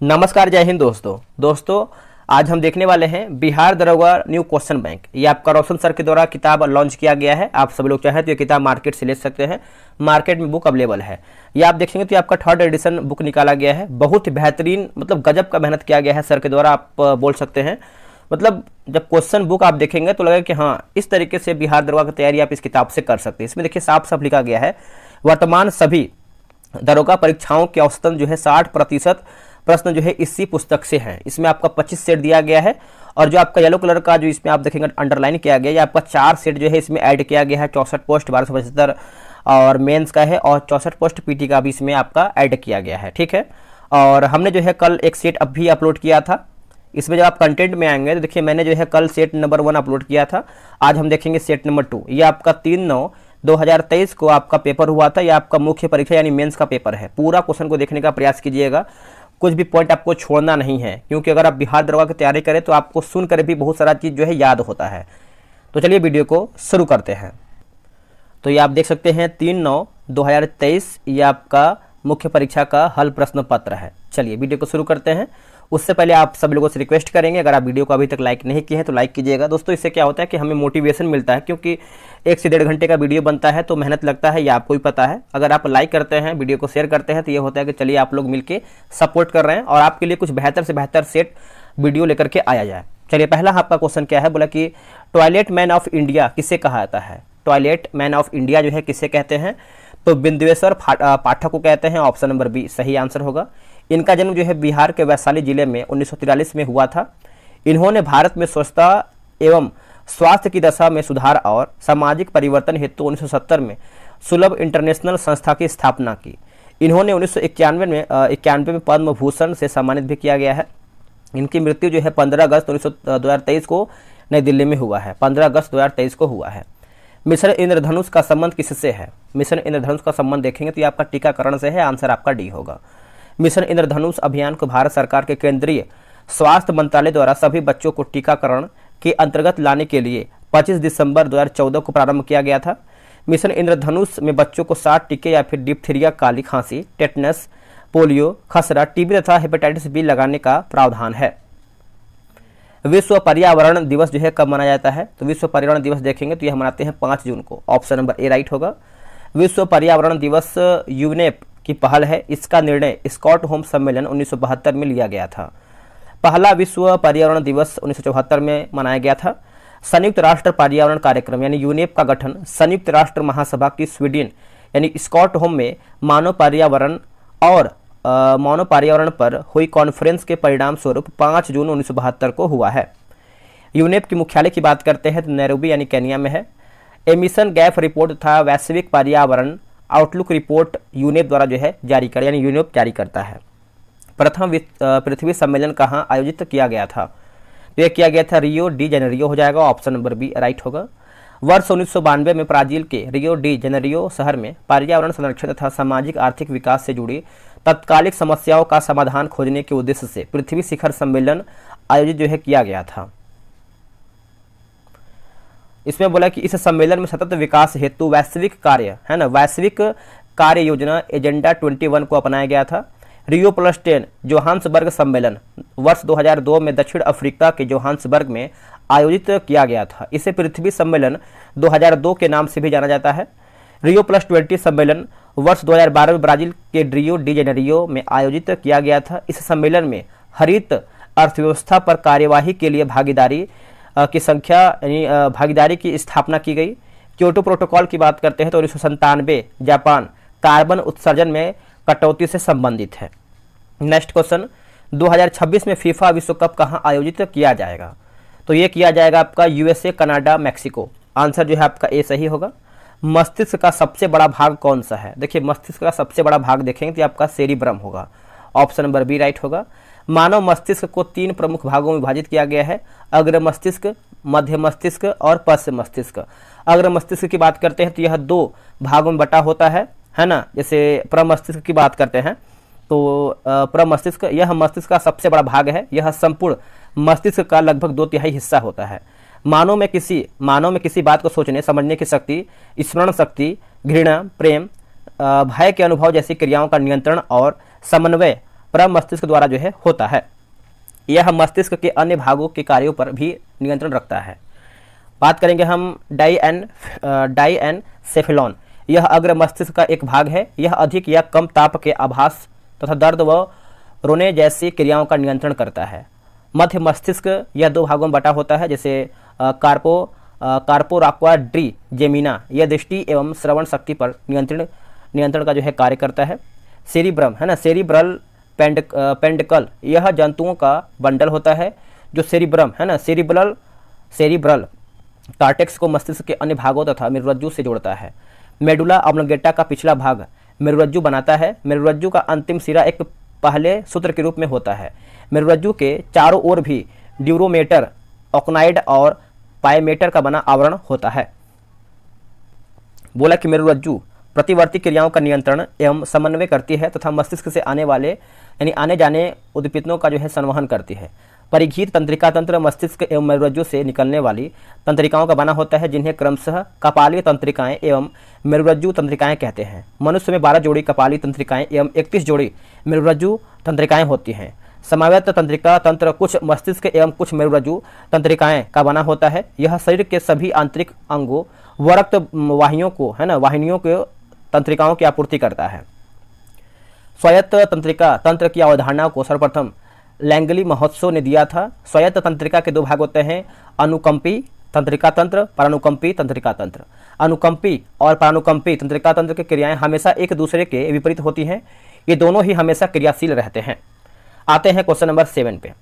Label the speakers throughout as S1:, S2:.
S1: नमस्कार, जय हिंद दोस्तों आज हम देखने वाले हैं बिहार दरोगा न्यू क्वेश्चन बैंक। ये आपका रोशन सर के द्वारा किताब लॉन्च किया गया है। आप सभी लोग चाहें तो ये किताब मार्केट से ले सकते हैं। मार्केट में बुक अवेलेबल है। ये आप देखेंगे तो ये आपका 3rd एडिशन बुक निकाला गया है। बहुत ही बेहतरीन, मतलब गजब का मेहनत किया गया है सर के द्वारा, आप बोल सकते हैं। मतलब जब क्वेश्चन बुक आप देखेंगे तो लगेगा कि हाँ, इस तरीके से बिहार दरोगा की तैयारी आप इस किताब से कर सकते हैं। इसमें देखिए साफ साफ लिखा गया है, वर्तमान सभी दरोगा परीक्षाओं के औसतन जो है 60% प्रश्न जो है इसी पुस्तक से हैं। इसमें आपका 25 सेट दिया गया है और जो आपका येलो कलर का जो इसमें आप देखेंगे अंडरलाइन किया गया है, आपका 4 सेट जो है इसमें ऐड किया गया है। 64 पोस्ट 1275 और मेंस का है और 64 पोस्ट पीटी का भी इसमें आपका ऐड किया गया है। ठीक है, और हमने जो है कल एक सेट अब भी अपलोड किया था। इसमें जब आप कंटेंट में आएंगे तो देखिए मैंने जो है कल सेट नंबर 1 अपलोड किया था। आज हम देखेंगे सेट नंबर 2। ये आपका 3/9/2023 को आपका पेपर हुआ था। यह आपका मुख्य परीक्षा यानी मेंस का पेपर है। पूरा क्वेश्चन को देखने का प्रयास कीजिएगा, कुछ भी पॉइंट आपको छोड़ना नहीं है, क्योंकि अगर आप बिहार दरोगा की तैयारी करें तो आपको सुनकर भी बहुत सारा चीज़ जो है याद होता है। तो चलिए वीडियो को शुरू करते हैं। तो ये आप देख सकते हैं 3/9/2023 ये आपका मुख्य परीक्षा का हल प्रश्न पत्र है। चलिए वीडियो को शुरू करते हैं। उससे पहले आप सभी लोगों से रिक्वेस्ट करेंगे, अगर आप वीडियो को अभी तक लाइक नहीं किए हैं तो लाइक कीजिएगा दोस्तों। इससे क्या होता है कि हमें मोटिवेशन मिलता है, क्योंकि 1 से 1.5 घंटे का वीडियो बनता है तो मेहनत लगता है, ये आपको भी पता है। अगर आप लाइक करते हैं, वीडियो को शेयर करते हैं तो ये होता है कि चलिए आप लोग मिलकर सपोर्ट कर रहे हैं और आपके लिए कुछ बेहतर से बेहतर सेट वीडियो लेकर के आया जाए। चलिए पहला आपका क्वेश्चन क्या है, बोला कि टॉयलेट मैन ऑफ इंडिया किसे कहा जाता है। टॉयलेट मैन ऑफ इंडिया जो है किसे कहते हैं, तो बिंदुएश्वर पाठक को कहते हैं। ऑप्शन नंबर बी सही आंसर होगा। इनका जन्म जो है बिहार के वैशाली जिले में 1943 में हुआ था। इन्होंने भारत में स्वच्छता एवं स्वास्थ्य की दशा में सुधार और सामाजिक परिवर्तन हेतु 1970 में सुलभ इंटरनेशनल संस्था की स्थापना की। इन्होंने 1991 में पद्म भूषण से सम्मानित भी किया गया है। इनकी मृत्यु जो है 15 अगस्त 2023 को नई दिल्ली में हुआ है। 15 अगस्त 2023 को हुआ है। मिशन इंद्रधनुष का संबंध किससे है। मिशन इंद्रधनुष का संबंध देखेंगे तो ये आपका टीकाकरण से है। आंसर आपका डी होगा। मिशन इंद्रधनुष अभियान को भारत सरकार के केंद्रीय स्वास्थ्य मंत्रालय द्वारा सभी बच्चों को टीकाकरण के अंतर्गत लाने के लिए 25 दिसंबर 2014 को प्रारंभ किया गया था। मिशन इंद्रधनुष में बच्चों को 7 टीके या फिर डिप्थीरिया, काली खांसी, टेटनस, पोलियो, खसरा, टीबी तथा हेपेटाइटिस बी लगाने का प्रावधान है। विश्व पर्यावरण दिवस जो है कब मनाया जाता है, तो विश्व पर्यावरण दिवस देखेंगे तो यह मनाते हैं 5 जून को। ऑप्शन नंबर ए राइट होगा। विश्व पर्यावरण दिवस यूनेप की पहल है। इसका निर्णय स्टॉकहोम सम्मेलन 1972 में लिया गया था। पहला विश्व पर्यावरण दिवस 1974 में मनाया गया था। संयुक्त राष्ट्र पर्यावरण कार्यक्रम यानी यूनेप का गठन संयुक्त राष्ट्र महासभा की स्वीडन यानी स्टॉकहोम में मानव पर्यावरण पर हुई कॉन्फ्रेंस के परिणाम स्वरूप 5 जून 1972 को हुआ है। यूनेप की मुख्यालय की बात करते हैं तो नैरोबी यानी केन्या में है। एमिशन गैप रिपोर्ट तथा वैश्विक पर्यावरण आउटलुक रिपोर्ट यूनेप द्वारा जो है जारी कर यानी यूनेप जारी करता है। प्रथम पृथ्वी सम्मेलन कहाँ आयोजित किया गया था, तो यह किया गया था रियो डी जेनेरियो हो जाएगा। ऑप्शन नंबर बी राइट होगा। वर्ष 1992 में ब्राजील के रियो डी जेनेरियो शहर में पर्यावरण संरक्षण तथा सामाजिक आर्थिक विकास से जुड़ी तत्कालिक समस्याओं का समाधान खोजने के उद्देश्य से पृथ्वी शिखर सम्मेलन आयोजित जो है किया गया था। इसमें बोला कि इस सम्मेलन में सतत विकास हेतु वैश्विक कार्य योजना एजेंडा 21 को अपनाया गया था। रियो प्लस 10 जोहान्सबर्ग सम्मेलन वर्ष 2002 में दक्षिण अफ्रीका के जोहान्सबर्ग में आयोजित किया गया था। इसे पृथ्वी सम्मेलन 2002 के नाम से भी जाना जाता है। रियो प्लस 20 सम्मेलन वर्ष 2012 में ब्राजील के रियो डी जेनेरियो में आयोजित किया गया था। इस सम्मेलन में हरित अर्थव्यवस्था पर कार्यवाही के लिए भागीदारी की स्थापना की गई। क्योटो प्रोटोकॉल की बात करते हैं तो 1997 जापान कार्बन उत्सर्जन में कटौती से संबंधित है। नेक्स्ट क्वेश्चन, 2026 में फीफा विश्व कप कहाँ आयोजित किया जाएगा, तो ये किया जाएगा आपका यूएसए, कनाडा, मैक्सिको। आंसर जो है आपका ए सही होगा। मस्तिष्क का सबसे बड़ा भाग कौन सा है, देखिए मस्तिष्क का सबसे बड़ा भाग देखेंगे तो आपका सेरिब्रम होगा। ऑप्शन नंबर बी राइट होगा। मानव मस्तिष्क को 3 प्रमुख भागों में विभाजित किया गया है, अग्र मस्तिष्क, मध्य मस्तिष्क और पश्च मस्तिष्क। अग्र मस्तिष्क की बात करते हैं तो यह 2 भागों में बटा होता है ना। जैसे प्रमस्तिष्क की बात करते हैं तो प्रमस्तिष्क यह मस्तिष्क का सबसे बड़ा भाग है। यह संपूर्ण मस्तिष्क का लगभग 2/3 हिस्सा होता है। मानव में किसी बात को सोचने समझने की शक्ति, स्मरण शक्ति, घृणा, प्रेम, भय के अनुभव जैसी क्रियाओं का नियंत्रण और समन्वय प्रमस्तिष्क द्वारा जो है होता है। यह मस्तिष्क के अन्य भागों के कार्यों पर भी नियंत्रण रखता है। बात करेंगे हम डाइएनसेफेलॉन। यह अग्र मस्तिष्क का एक भाग है। यह अधिक या कम ताप के आभास तथा दर्द व रोने जैसी क्रियाओं का नियंत्रण करता है। मध्य मस्तिष्क यह दो भागों में बटा होता है, जैसे कार्पोराक्वाड्री जेमिना, यह दृष्टि एवं श्रवण शक्ति पर नियंत्रण का जो है कार्य करता है। सेरिब्रम है ना, सेरिब्रल पेंडिकल, यह जंतुओं का बंडल होता है। जो सेरिब्रम है ना, सेरिब्रल कार्टेक्स को मस्तिष्क के अन्य भागों तथा मेरुरज्जु से जोड़ता है। मेडुला ऑब्लोंगेटा का पिछला भाग मेरुरज्जु बनाता है। मेरुरज्जु का अंतिम सिरा एक पहले सूत्र के रूप में होता है। मेरुरज्जु के चारों ओर भी ड्यूरोमेटर, ऑक्नाइड और पायमेटर का बना आवरण होता है। बोला कि मेरुरज्जु प्रतिवर्ती क्रियाओं का नियंत्रण एवं समन्वय करती है तथा मस्तिष्क से आने वाले यानी आने जाने उद्दीपनों का जो है संवहन करती है। परिघीय तंत्रिका तंत्र मस्तिष्क एवं मेरुरज्जु से निकलने वाली तंत्रिकाओं का बना होता है, जिन्हें क्रमशः कपालीय तंत्रिकाएं एवं मेरुरज्जु तंत्रिकाएं कहते हैं। मनुष्य में 12 जोड़ी कपालीय तंत्रिकाएं एवं 31 जोड़ी मेरुरज्जु तंत्रिकाएं होती हैं। समावेत तंत्रिका तंत्र कुछ मस्तिष्क एवं कुछ मेरुरज्जु तंत्रिकाएं का बना होता है। यह शरीर के सभी आंतरिक अंगों व रक्त वाहिनियों को है ना वाहिनियों को तंत्रिकाओं की आपूर्ति करता है। स्वायत्त तंत्रिका तंत्र की अवधारणा को सर्वप्रथम लैंगली महोत्सव ने दिया था। स्वायत्त तंत्रिका के दो भाग होते हैं, अनुकंपी तंत्रिका तंत्र, परानुकंपी तंत्रिका तंत्र। अनुकंपी और परानुकंपी तंत्रिका तंत्र की क्रियाएं हमेशा एक दूसरे के विपरीत होती हैं। ये दोनों ही हमेशा क्रियाशील रहते हैं। आते हैं क्वेश्चन नंबर 7 पे।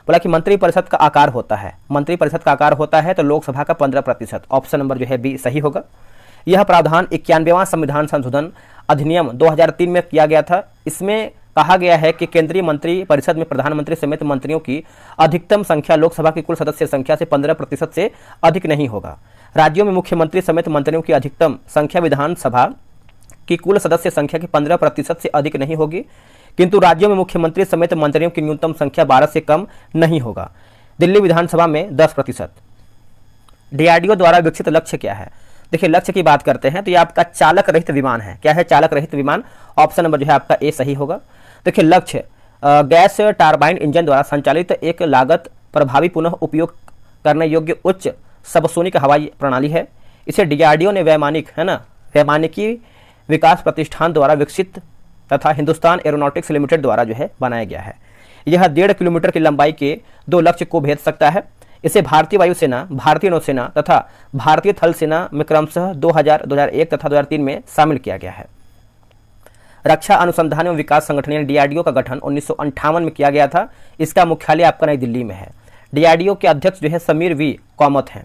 S1: बोला कि मंत्रिपरिषद का आकार होता है। मंत्रिपरिषद का आकार होता है तो लोकसभा का 15%। ऑप्शन नंबर जो है बी सही होगा। यह प्रावधान 91वां संविधान संशोधन अधिनियम 2003 में किया गया था। इसमें कहा गया है कि केंद्रीय मंत्री परिषद में प्रधानमंत्री समेत मंत्रियों की अधिकतम संख्या लोकसभा की कुल सदस्य संख्या से 15% से अधिक नहीं होगा। राज्यों में मुख्यमंत्री समेत मंत्रियों की अधिकतम संख्या विधानसभा की कुल सदस्य संख्या की 15% से अधिक नहीं होगी, किंतु राज्यों में मुख्यमंत्री समेत मंत्रियों की न्यूनतम संख्या 12 से कम नहीं होगा। दिल्ली विधानसभा में 10%। डीआरडीओ द्वारा विकसित लक्ष्य क्या है? देखिए, लक्ष्य की बात करते हैं तो ये आपका चालक रहित विमान है। क्या है? चालक रहित विमान। ऑप्शन नंबर जो है आपका ए सही होगा। देखिए, लक्ष्य गैस टरबाइन इंजन द्वारा संचालित एक लागत प्रभावी पुनः उपयोग करने योग्य उच्च सबसोनिक हवाई प्रणाली है। इसे डीआरडीओ ने वैमानिकी विकास प्रतिष्ठान द्वारा विकसित तथा हिंदुस्तान एरोनॉटिक्स लिमिटेड द्वारा जो है बनाया गया है। यह 1.5 किलोमीटर की लंबाई के 2 लक्ष्य को भेद सकता है। इसे भारतीय वायुसेना, भारतीय नौसेना तथा भारतीय थल सेना में क्रमशः 2000, 2001 तथा 2003 में शामिल किया गया है। रक्षा अनुसंधान एवं विकास संगठन डीआरडीओ का गठन 1958 में किया गया था। इसका मुख्यालय आपका नई दिल्ली में है। डीआरडीओ के अध्यक्ष जो है समीर वी कामत हैं।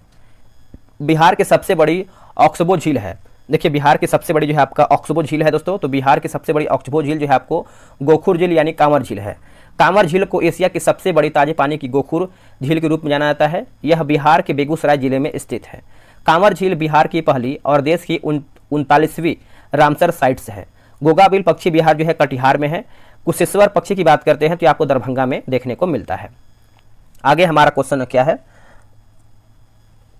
S1: बिहार की सबसे बड़ी ऑक्सबो झील है। देखिए, बिहार की सबसे बड़ी जो है आपका ऑक्सबो झील है दोस्तों। तो बिहार की सबसे बड़ी ऑक्सबो झील जो है आपको गोखुर झील यानी कांवर झील है। कांवर झील को एशिया की सबसे बड़ी ताजे पानी की गोखुर झील के रूप में जाना जाता है। यह बिहार के बेगूसराय जिले में स्थित है। कांवर झील बिहार की पहली और देश की 39वीं रामसर साइट्स है। गोगाबिल पक्षी बिहार जो है कटिहार में है। कुशेश्वर पक्षी की बात करते हैं तो आपको दरभंगा में देखने को मिलता है। आगे हमारा क्वेश्चन क्या है?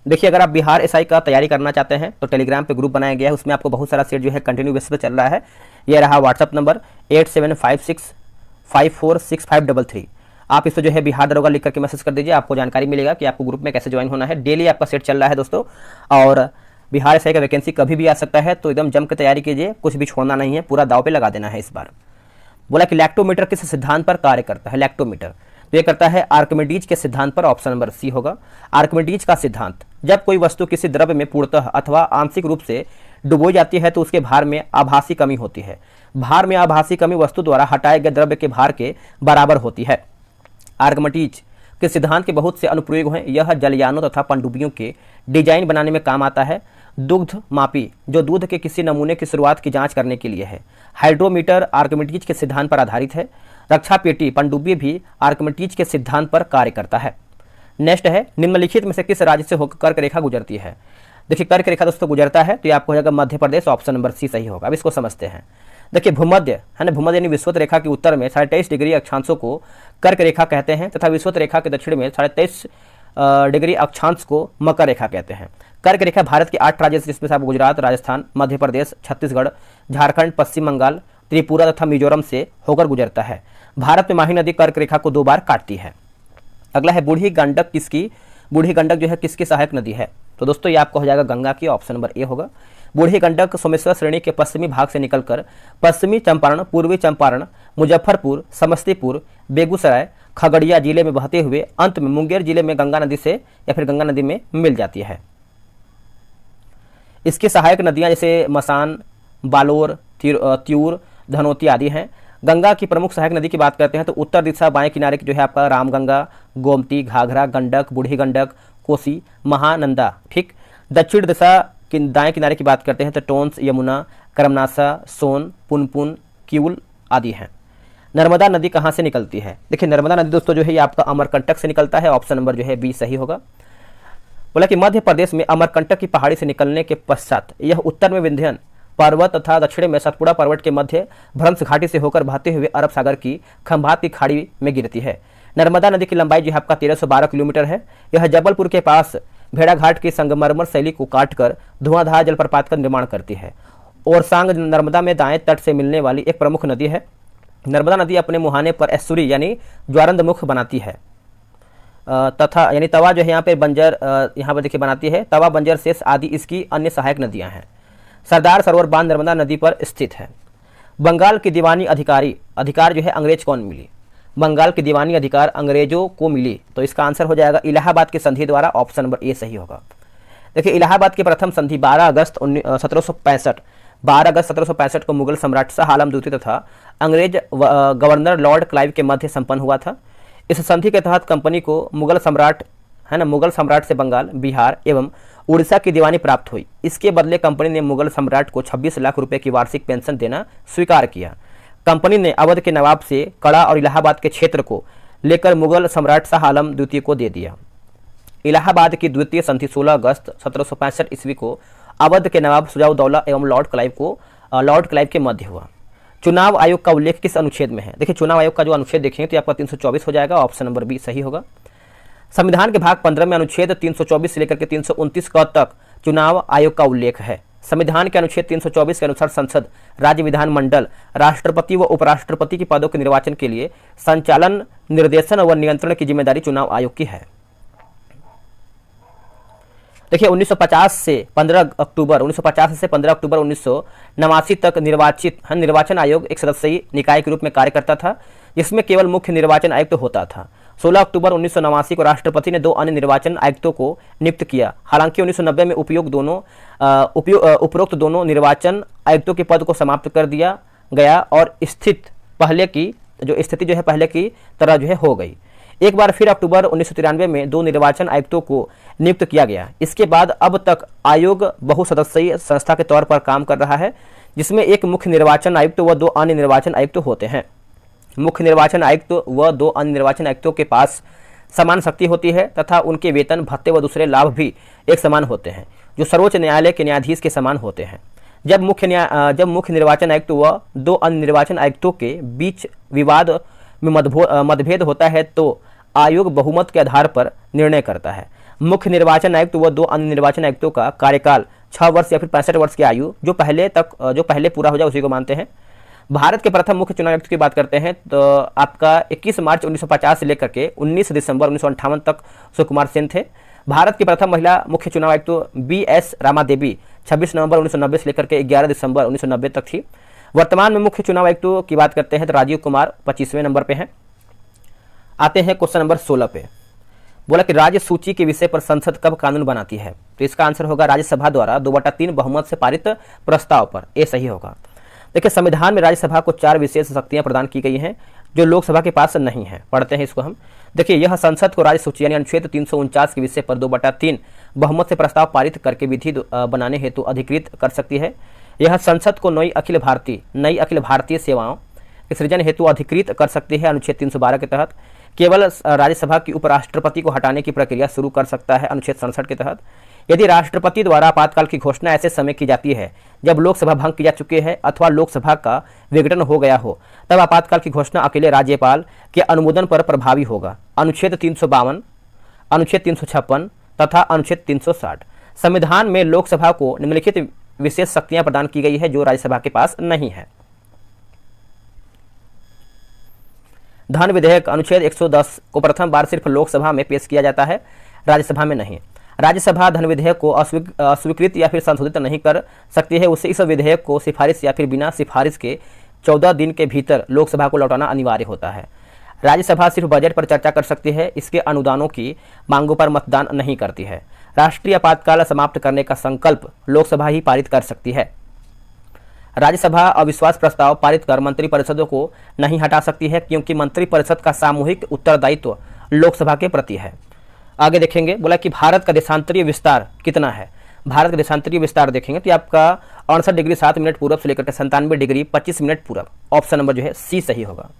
S1: देखिए, अगर आप बिहार एसआई का तैयारी करना चाहते हैं तो टेलीग्राम पे ग्रुप बनाया गया है। उसमें आपको बहुत सारा सेट जो है कंटिन्यू बेसिस पे चल रहा है। यह रहा व्हाट्सअप नंबर 8756546533। आप इस पर जो है बिहार दरोगा लिख करके मैसेज कर दीजिए। आपको जानकारी मिलेगा कि आपको ग्रुप में कैसे ज्वाइन होना है। डेली आपका सेट चल रहा है दोस्तों। और बिहार एसआई का वैकेंसी कभी भी आ सकता है, तो एकदम जम के तैयारी कीजिए। कुछ भी छोड़ना नहीं है, पूरा दाव पे लगा देना है इस बार। बोला कि लैक्टोमीटर किस सिद्धांत पर कार्य करता है? लैक्टोमीटर तो ये करता है आर्किमिडीज के सिद्धांत पर। ऑप्शन नंबर सी होगा। आर्किमिडीज का सिद्धांत, जब कोई वस्तु किसी द्रव्य में पूर्णतः अथवा आंशिक रूप से डुबोई जाती है तो उसके भार में आभासी कमी होती है। भार में आभासी कमी वस्तु द्वारा हटाए गए द्रव्य के भार के बराबर होती है। आर्किमिडीज के सिद्धांत के बहुत से अनुप्रयोग हैं। यह जलयानों तथा पनडुब्बियों के डिजाइन बनाने में काम आता है। दुग्ध मापी, जो दूध के किसी नमूने की शुरुआत की जांच करने के लिए है। हाइड्रोमीटर आर्किमिडीज के सिद्धांत पर आधारित है। रक्षा पेटी पनडुब्बी भी आर्किमिडीज के सिद्धांत पर कार्य करता है। नेक्स्ट है, निम्नलिखित में से किस राज्य से होकर कर्क रेखा गुजरती है? देखिए, कर्क रेखा दोस्तों गुजरता है तो ये आपको हो जाएगा Madhya Pradesh. Option number C सही होगा। अब इसको समझते हैं। देखिए, भूमध्य है ना, भूमध्य यानी विषुवत रेखा के उत्तर में 23.5 डिग्री अक्षांशों को कर्क रेखा कहते हैं तथा विषुवत रेखा के दक्षिण में 23.5 डिग्री अक्षांश को मकर रेखा कहते हैं। कर्क रेखा भारत के 8 राज्य जिसमें से आप गुजरात, राजस्थान, मध्य प्रदेश, छत्तीसगढ़, झारखंड, पश्चिम बंगाल, त्रिपुरा तथा मिजोरम से होकर गुजरता है। भारत में माही नदी कर्क रेखा को 2 बार काटती है। अगला है बूढ़ी गंडक किसकी, बूढ़ी गंडक जो है किसकी सहायक नदी है? तो दोस्तों ये आपका हो जाएगा गंगा की, ऑप्शन नंबर ए होगा। बूढ़ी गंडक सोमेश्वर श्रेणी के पश्चिमी भाग से निकलकर पश्चिमी चंपारण, पूर्वी चंपारण, मुजफ्फरपुर, समस्तीपुर, बेगूसराय, खगड़िया जिले में बहते हुए अंत में मुंगेर जिले में गंगा नदी से या फिर गंगा नदी में मिल जाती है। इसकी सहायक नदियां जैसे मसान, बालोर, त्यूर, धनोती आदि हैं। गंगा की प्रमुख सहायक नदी की बात करते हैं तो उत्तर दिशा बाएं किनारे की जो है आपका रामगंगा, गोमती, घाघरा, गंडक, बूढ़ी गंडक, कोसी, महानंदा। ठीक, दक्षिण दिशा की दाएं किनारे की बात करते हैं तो टोंस, यमुना, करमनासा, सोन, पुनपुन, किउल आदि हैं। नर्मदा नदी कहाँ से निकलती है? देखिए नर्मदा नदी दोस्तों जो है ये आपका अमरकंटक से निकलता है, ऑप्शन नंबर जो है बी सही होगा। बोला कि मध्य प्रदेश में अमरकंटक की पहाड़ी से निकलने के पश्चात यह उत्तर में विंध्य पर्वत तथा दक्षिण में सतपुड़ा पर्वत के मध्य भ्रंश घाटी से होकर बहते हुए अरब सागर की खंभात की खाड़ी में गिरती है। नर्मदा नदी की लंबाई जो है आपका 1312 किलोमीटर है। यह जबलपुर के पास भेड़ाघाट की संगमरमर शैली को काटकर धुआंधार जलप्रपात का निर्माण करती है। और सांग नर्मदा में दाएं तट से मिलने वाली एक प्रमुख नदी है। नर्मदा नदी अपने मुहाने पर एस्सुरी यानी ज्वारंद मुख बनाती है तथा यानी तवा जो है यहाँ पे बंजर यहाँ पर देखिए बनाती है। तवा, बंजर, शेष आदि इसकी अन्य सहायक नदियाँ हैं। सरदार सरोवर बांध नर्मदा नदी पर स्थित है। बंगाल की दीवानी अधिकार जो है अंग्रेज कौन मिली? बंगाल की दीवानी अधिकार अंग्रेजों को मिली, तो इसका आंसर हो जाएगा इलाहाबाद की संधि द्वारा, ऑप्शन नंबर ए सही होगा। देखिए इलाहाबाद की प्रथम संधि 12 अगस्त 1765 को मुगल सम्राट शाह आलम द्वितीय तथा अंग्रेज गवर्नर लॉर्ड क्लाइव के मध्य संपन्न हुआ था। इस संधि के तहत कंपनी को मुगल सम्राट से बंगाल, बिहार एवं उड़ीसा की दीवानी प्राप्त हुई। इसके बदले कंपनी ने मुगल सम्राट को 26 लाख रुपए की वार्षिक पेंशन देना स्वीकार किया। कंपनी ने अवध के नवाब से कड़ा और इलाहाबाद के क्षेत्र को लेकर मुगल सम्राट शाह आलम द्वितीय को दे दिया। इलाहाबाद की द्वितीय संधि 16 अगस्त 1765 ईस्वी को अवध के नवाब सुजाउद्दौला एवं लॉर्ड क्लाइव के मध्य हुआ। चुनाव आयोग का उल्लेख किस अनुच्छेद में है? देखिए चुनाव आयोग का जो अनुच्छेद देखेंगे तो आपका 324 हो जाएगा, ऑप्शन नंबर बी सही होगा। संविधान के भाग 15 में अनुच्छेद 324 से लेकर के 329 तक चुनाव आयोग का उल्लेख है। संविधान के अनुच्छेद 324 के अनुसार संसद, राज्य विधानमंडल, राष्ट्रपति व उपराष्ट्रपति के पदों के निर्वाचन के लिए संचालन, निर्देशन व नियंत्रण की जिम्मेदारी चुनाव आयोग की है। देखिए 1950 से 15 अक्टूबर 1989 तक निर्वाचन आयोग एक सदस्यीय निकाय के रूप में कार्य करता था, जिसमें केवल मुख्य निर्वाचन आयुक्त होता था। 16 अक्टूबर 1989 को राष्ट्रपति ने 2 अन्य निर्वाचन आयुक्तों को नियुक्त किया। हालांकि 1990 में उपरोक्त दोनों निर्वाचन आयुक्तों के पद को समाप्त कर दिया गया और स्थिति जो है पहले की तरह जो है हो गई। एक बार फिर अक्टूबर 1993 में 2 निर्वाचन आयुक्तों को नियुक्त किया गया। इसके बाद अब तक आयोग बहुसदस्यीय संस्था के तौर पर काम कर रहा है, जिसमें एक मुख्य निर्वाचन आयुक्त व 2 अन्य निर्वाचन आयुक्त होते हैं। मुख्य निर्वाचन आयुक्त व 2 अन्य निर्वाचन आयुक्तों के पास समान शक्ति होती है तथा उनके वेतन, भत्ते व दूसरे लाभ भी एक समान होते हैं, जो सर्वोच्च न्यायालय के न्यायाधीश के समान होते हैं। जब मुख्य निर्वाचन आयुक्त व 2 अन्य निर्वाचन आयुक्तों के बीच विवाद में मतभेद होता है तो आयोग बहुमत के आधार पर निर्णय करता है। मुख्य निर्वाचन आयुक्त व 2 अन्य निर्वाचन आयुक्तों का कार्यकाल 6 वर्ष या फिर 65 वर्ष की आयु जो पहले पूरा हो जाए उसी को मानते हैं। भारत के प्रथम मुख्य चुनाव आयुक्त की बात करते हैं तो आपका 21 मार्च 1950 से लेकर के 19 दिसंबर 1958 तक सुकुमार सेन थे। भारत की प्रथम महिला मुख्य चुनाव आयुक्त BS रामा देवी 26 नवंबर 1990 से लेकर के 11 दिसंबर 1990 तक थी। वर्तमान में मुख्य चुनाव आयुक्तों की बात करते हैं तो राजीव कुमार 25वें नंबर पे हैं। आते हैं क्वेश्चन नंबर 16 पे। बोला कि राज्य सूची के विषय पर संसद कब कानून बनाती है? तो इसका आंसर होगा राज्यसभा द्वारा 2/3 बहुमत से पारित प्रस्ताव पर, ए सही होगा। देखिए संविधान में राज्यसभा को 4 विशेष शक्तियां प्रदान की गई हैं जो लोकसभा के पास नहीं है। पढ़ते हैं इसको हम। देखिए यह संसद को राज्य सूची यानी अनुच्छेद 349 के विषय पर 2/3 बहुमत से प्रस्ताव पारित करके विधि बनाने हेतु अधिकृत कर सकती है। यह संसद को नई अखिल भारतीय सेवाओं के सृजन हेतु अधिकृत कर सकती है। अनुच्छेद 312 के तहत केवल राज्यसभा की उपराष्ट्रपति को हटाने की प्रक्रिया शुरू कर सकता है। अनुच्छेद 67 के तहत यदि राष्ट्रपति द्वारा आपातकाल की घोषणा ऐसे समय की जाती है जब लोकसभा भंग की जा चुकी है अथवा लोकसभा का विघटन हो गया हो, तब आपातकाल की घोषणा अकेले राज्यपाल के अनुमोदन पर प्रभावी होगा। अनुच्छेद 352, अनुच्छेद 356 तथा अनुच्छेद 360। संविधान में लोकसभा को निम्नलिखित विशेष शक्तियां प्रदान की गई है जो राज्यसभा के पास नहीं है। धन विधेयक अनुच्छेद 110 को प्रथम बार सिर्फ लोकसभा में पेश किया जाता है, राज्यसभा में नहीं। राज्यसभा धन विधेयक को अस्वीकृत या फिर संशोधित नहीं कर सकती है। उससे इस विधेयक को सिफारिश या फिर बिना सिफारिश के 14 दिन के भीतर लोकसभा को लौटाना अनिवार्य होता है। राज्यसभा सिर्फ बजट पर चर्चा कर सकती है, इसके अनुदानों की मांगों पर मतदान नहीं करती है। राष्ट्रीय आपातकाल समाप्त करने का संकल्प लोकसभा ही पारित कर सकती है। राज्यसभा अविश्वास प्रस्ताव पारित कर मंत्रिपरिषदों को नहीं हटा सकती है, क्योंकि मंत्रिपरिषद का सामूहिक उत्तरदायित्व लोकसभा के प्रति है। आगे देखेंगे, बोला कि भारत का देशांतरीय विस्तार कितना है। भारत का देशांतरीय विस्तार देखेंगे तो आपका 68 डिग्री 7 मिनट पूरब से लेकर के 97 डिग्री 25 मिनट पूरब। ऑप्शन नंबर जो है सी सही होगा।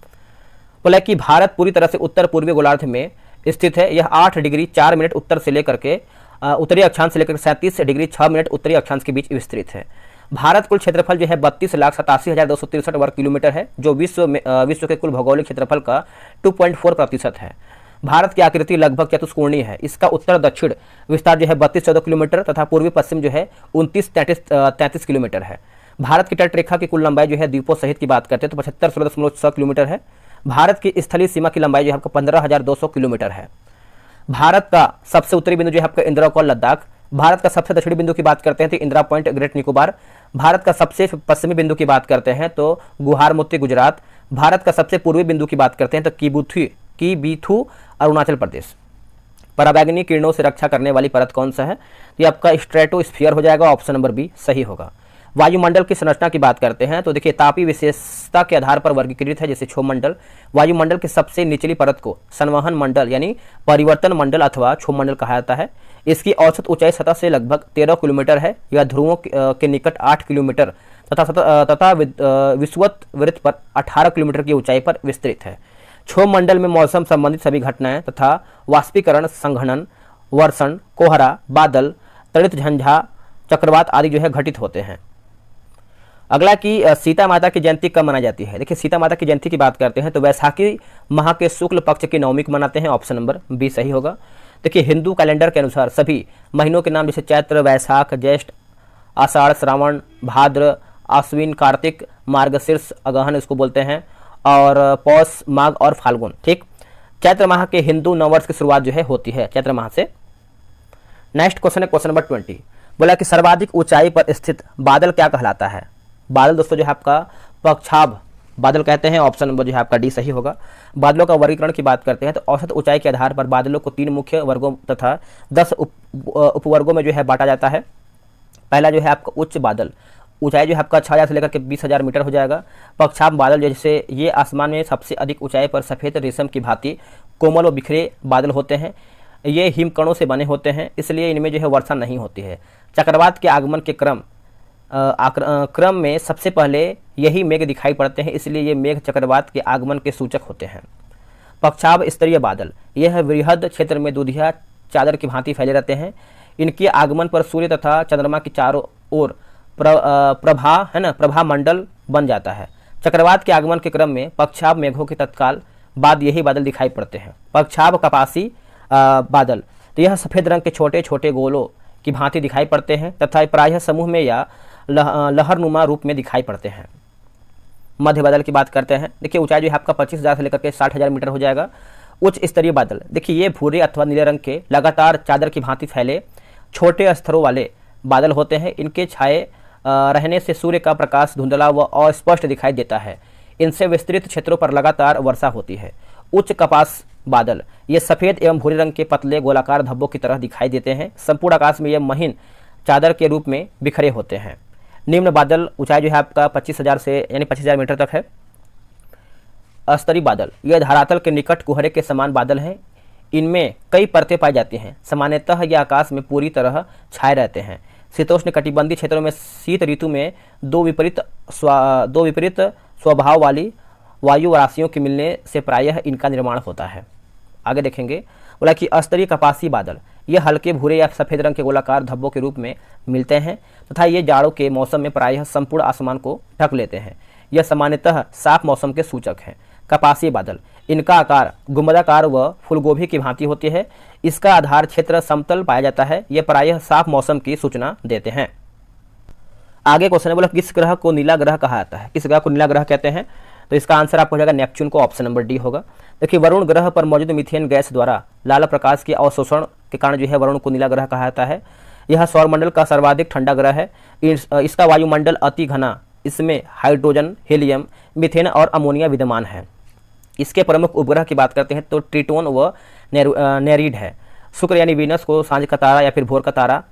S1: बोला कि भारत पूरी तरह से उत्तर पूर्वी गोलार्ध में स्थित है। यह 8 डिग्री 4 मिनट उत्तर से लेकर के उत्तरी अक्षांश से लेकर 37 डिग्री 6 मिनट उत्तरी अक्षांश के बीच विस्तृत है। भारत कुल क्षेत्रफल जो है 32,87,263 वर्ग किलोमीटर है, जो विश्व के कुल भौगोलिक क्षेत्रफल का 2.4% है। भारत की आकृति लगभग चतुष्कोणीय है। इसका उत्तर दक्षिण विस्तार जो है 32-14 किलोमीटर तथा पूर्वी पश्चिम जो है 29-33 किलोमीटर है। भारत की तट रेखा की कुल लंबाई जो है द्वीपों सहित की बात करते हैं तो 75-16.6 किलोमीटर है। भारत की स्थलीय सीमा की लंबाई जो है आपका 15,200 किलोमीटर है। भारत का सबसे उत्तरी बिंदु जो है आपका इंदिरा कॉल लद्दाख। भारत का सबसे दक्षिणी बिंदु की बात करते हैं तो इंदिरा पॉइंट ग्रेट निकोबार। भारत का सबसे पश्चिमी बिंदु की बात करते हैं तो गुहारमुत्ती गुजरात। भारत का सबसे पूर्वी बिंदु की बात करते हैं तो कीबीथू अरुणाचल प्रदेश। पराबैंगनी किरणों से रक्षा करने वाली परत कौन सा है? ये आपका स्ट्रेटोस्फीयर हो जाएगा। ऑप्शन नंबर बी सही होगा। वायुमंडल की संरचना की बात करते हैं तो देखिए तापीय विशेषता के आधार पर वर्गीकृत है, जैसे क्षोभमंडल। वायुमंडल की सबसे निचली परत को संवहन मंडल यानी परिवर्तन मंडल अथवा क्षोभमंडल कहा जाता है। इसकी औसत ऊंचाई सतह से लगभग 13 किलोमीटर है। यह ध्रुवों के निकट 8 किलोमीटर तथा विषुवत वृत्त पर 18 किलोमीटर की ऊंचाई पर विस्तृत है। क्षोभमंडल में मौसम संबंधित सभी घटनाएं तथा वाष्पीकरण, संघनन, वर्षण, कोहरा, बादल, तड़ित झंझा, चक्रवात आदि जो है घटित होते हैं। अगला कि सीता माता की जयंती कब मनाई जाती है? देखिए सीता माता की जयंती की बात करते हैं तो वैशाखी माह के शुक्ल पक्ष की नवमी को मनाते हैं। ऑप्शन नंबर बी सही होगा। देखिए हिंदू कैलेंडर के अनुसार सभी महीनों के नाम जैसे चैत्र, वैशाख, ज्येष्ठ, आषाढ़, श्रावण, भाद्र, आश्विन, कार्तिक, मार्गशीर्ष, अगहन इसको बोलते हैं, और पौष, माघ और फाल्गुन। ठीक, चैत्र माह के हिंदू नववर्ष की शुरुआत जो है होती है चैत्र माह से। नेक्स्ट क्वेश्चन है क्वेश्चन नंबर 20। बोला कि सर्वाधिक ऊंचाई पर स्थित बादल क्या कहलाता है? बादल दोस्तों जो है आपका पक्षाभ बादल कहते हैं। ऑप्शन नंबर जो है आपका डी सही होगा। बादलों का वर्गीकरण की बात करते हैं तो औसत ऊंचाई के आधार पर बादलों को 3 मुख्य वर्गों तथा 10 उपवर्गों में जो है बांटा जाता है। पहला जो है आपका उच्च बादल, ऊंचाई जो है आपका 6,000 से लेकर के 20,000 मीटर हो जाएगा। पक्षाभ बादल जैसे ये आसमान में सबसे अधिक ऊंचाई पर सफ़ेद रेशम की भांति कोमल व बिखरे बादल होते हैं। ये हिमकणों से बने होते हैं, इसलिए इनमें जो है वर्षा नहीं होती है। चक्रवात के आगमन के क्रम में सबसे पहले यही मेघ दिखाई पड़ते हैं, इसलिए ये मेघ चक्रवात के आगमन के सूचक होते हैं। पक्षाभ स्तरीय बादल, यह वृहद क्षेत्र में दूधिया चादर की भांति फैले रहते हैं। इनके आगमन पर सूर्य तथा चंद्रमा की चारों ओर प्रभा मंडल बन जाता है। चक्रवात के आगमन के क्रम में पक्षाभ मेघों के तत्काल बाद यही बादल दिखाई पड़ते हैं। पक्षाभ कपासी बादल, तो यह सफ़ेद रंग के छोटे छोटे गोलों की भांति दिखाई पड़ते हैं तथा प्रायः समूह में या लहरनुमा रूप में दिखाई पड़ते हैं। मध्य बादल की बात करते हैं। देखिए ऊंचाई जो है आपका 25,000 से लेकर के 60,000 मीटर हो जाएगा। उच्च स्तरीय बादल, देखिए ये भूरे अथवा नीले रंग के लगातार चादर की भांति फैले छोटे स्तरों वाले बादल होते हैं। इनके छाए रहने से सूर्य का प्रकाश धुंधला व अस्पष्ट दिखाई देता है। इनसे विस्तृत क्षेत्रों पर लगातार वर्षा होती है। उच्च कपास बादल, ये सफ़ेद एवं भूरे रंग के पतले गोलाकार धब्बों की तरह दिखाई देते हैं। संपूर्ण आकाश में ये महीन चादर के रूप में बिखरे होते हैं। निम्न बादल, ऊंचाई जो है आपका 25,000 से यानी 25,000 मीटर तक है। स्तरीय बादल, ये धरातल के निकट कुहरे के समान बादल हैं। इनमें कई परतें पाई जाती हैं। सामान्यतः ये आकाश में पूरी तरह छाए रहते हैं। शीतोष्ण कटिबंधीय क्षेत्रों में शीत ऋतु में दो विपरीत स्वभाव वाली वायु राशियों के मिलने से प्रायः इनका निर्माण होता है। आगे देखेंगे, बोला कि अस्तरीय कपासी बादल, ये हल्के भूरे या सफ़ेद रंग के गोलाकार धब्बों के रूप में मिलते हैं तथा ये जाड़ों के मौसम में प्रायः संपूर्ण आसमान को ढक लेते हैं। यह सामान्यतः साफ मौसम के सूचक हैं। कपासी बादल, इनका आकार गुंबदाकार व फूलगोभी की भांति होती है। इसका आधार क्षेत्र समतल पाया जाता है। यह प्रायः साफ मौसम की सूचना देते हैं। आगे क्वेश्चन है, बोला किस ग्रह को नीला ग्रह कहा जाता है? किस ग्रह को नीला ग्रह कहते हैं? तो इसका आंसर आपको हो जाएगा नेपच्यून को, ऑप्शन नंबर डी होगा। देखिए वरुण ग्रह पर मौजूद मीथेन गैस द्वारा लाल प्रकाश के अवशोषण के कारण जो है वरुण को नीला ग्रह कहा जाता है। यह सौरमंडल का सर्वाधिक ठंडा ग्रह है। इसका वायुमंडल अति घना, इसमें हाइड्रोजन, हीलियम, मीथेन और अमोनिया विद्यमान है। इसके प्रमुख उपग्रह की बात करते हैं तो ट्रिटोन व नेरीड है। शुक्र यानी वीनस को सांझ का तारा या फिर भोर का तारा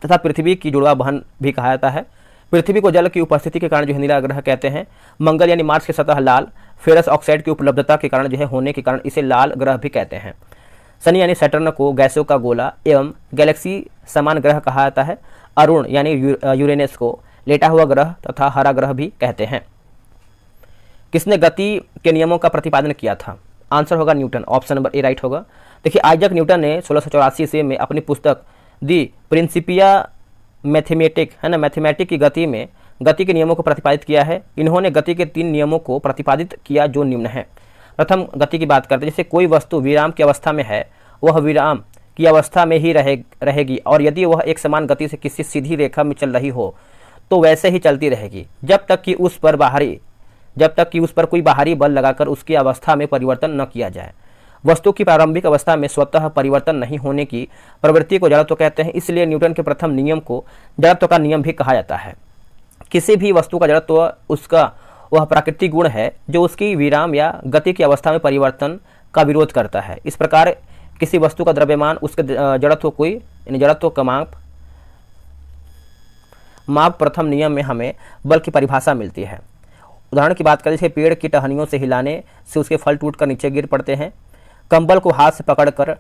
S1: तथा पृथ्वी की जुड़वा बहन भी कहा जाता है। पृथ्वी को जल की उपस्थिति के कारण जो है नीला ग्रह कहते हैं। मंगल यानी मार्स की सतह लाल, फेरस ऑक्साइड की उपलब्धता के कारण जो है होने के कारण इसे लाल ग्रह भी कहते हैं। शनि यानी सैटर्न को गैसों का गोला एवं गैलेक्सी समान ग्रह कहा जाता है। अरुण यानी यूरेनस को लेटा हुआ ग्रह तथा हरा ग्रह भी कहते हैं। किसने गति के नियमों का प्रतिपादन किया था? आंसर होगा Newton, option number A right होगा। देखिए आइजैक न्यूटन ने 1684 ईस्वी में अपनी पुस्तक दी प्रिंसिपिया मैथमेटिक है ना, मैथमेटिक की गति में गति के नियमों को प्रतिपादित किया है। इन्होंने गति के 3 नियमों को प्रतिपादित किया जो निम्न है। प्रथम गति की बात करते हैं, जैसे कोई वस्तु विराम की अवस्था में है वह विराम की अवस्था में ही रहेगी और यदि वह एक समान गति से किसी सीधी रेखा में चल रही हो तो वैसे ही चलती रहेगी जब तक कि उस पर कोई बाहरी बल लगाकर उसकी अवस्था में परिवर्तन न किया जाए। वस्तु की प्रारंभिक अवस्था में स्वतः परिवर्तन नहीं होने की प्रवृत्ति को जड़त्व कहते हैं। इसलिए न्यूटन के प्रथम नियम को जड़त्व का नियम भी कहा जाता है। किसी भी वस्तु का जड़त्व उसका वह प्राकृतिक गुण है जो उसकी विराम या गति की अवस्था में परिवर्तन का विरोध करता है। इस प्रकार किसी वस्तु का द्रव्यमान उसके जड़त्व का माप प्रथम नियम में हमें बल की परिभाषा मिलती है। उदाहरण की बात करें, जैसे पेड़ की टहनियों से हिलाने से उसके फल टूटकर नीचे गिर पड़ते हैं। कंबल को हाथ से पकड़कर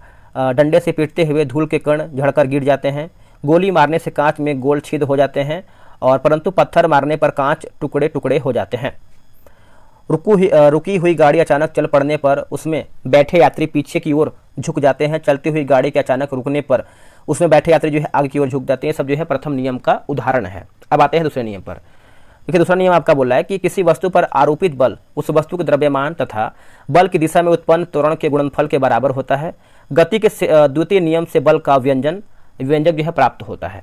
S1: डंडे से पीटते हुए धूल के कण झड़कर गिर जाते हैं। गोली मारने से कांच में गोल छेद हो जाते हैं और परंतु पत्थर मारने पर कांच टुकड़े टुकड़े हो जाते हैं। रुकी हुई गाड़ी अचानक चल पड़ने पर उसमें बैठे यात्री पीछे की ओर झुक जाते हैं। चलती हुई गाड़ी के अचानक रुकने पर उसमें बैठे यात्री जो है आगे की ओर झुक जाते हैं। सब जो है प्रथम नियम का उदाहरण है। अब आते हैं दूसरे नियम पर। देखिए दूसरा नियम आपका बोला है कि किसी वस्तु पर आरोपित बल उस वस्तु के द्रव्यमान तथा बल की दिशा में उत्पन्न त्वरण के गुणनफल के बराबर होता है। गति के द्वितीय नियम से बल का व्यंजक जो है प्राप्त होता है।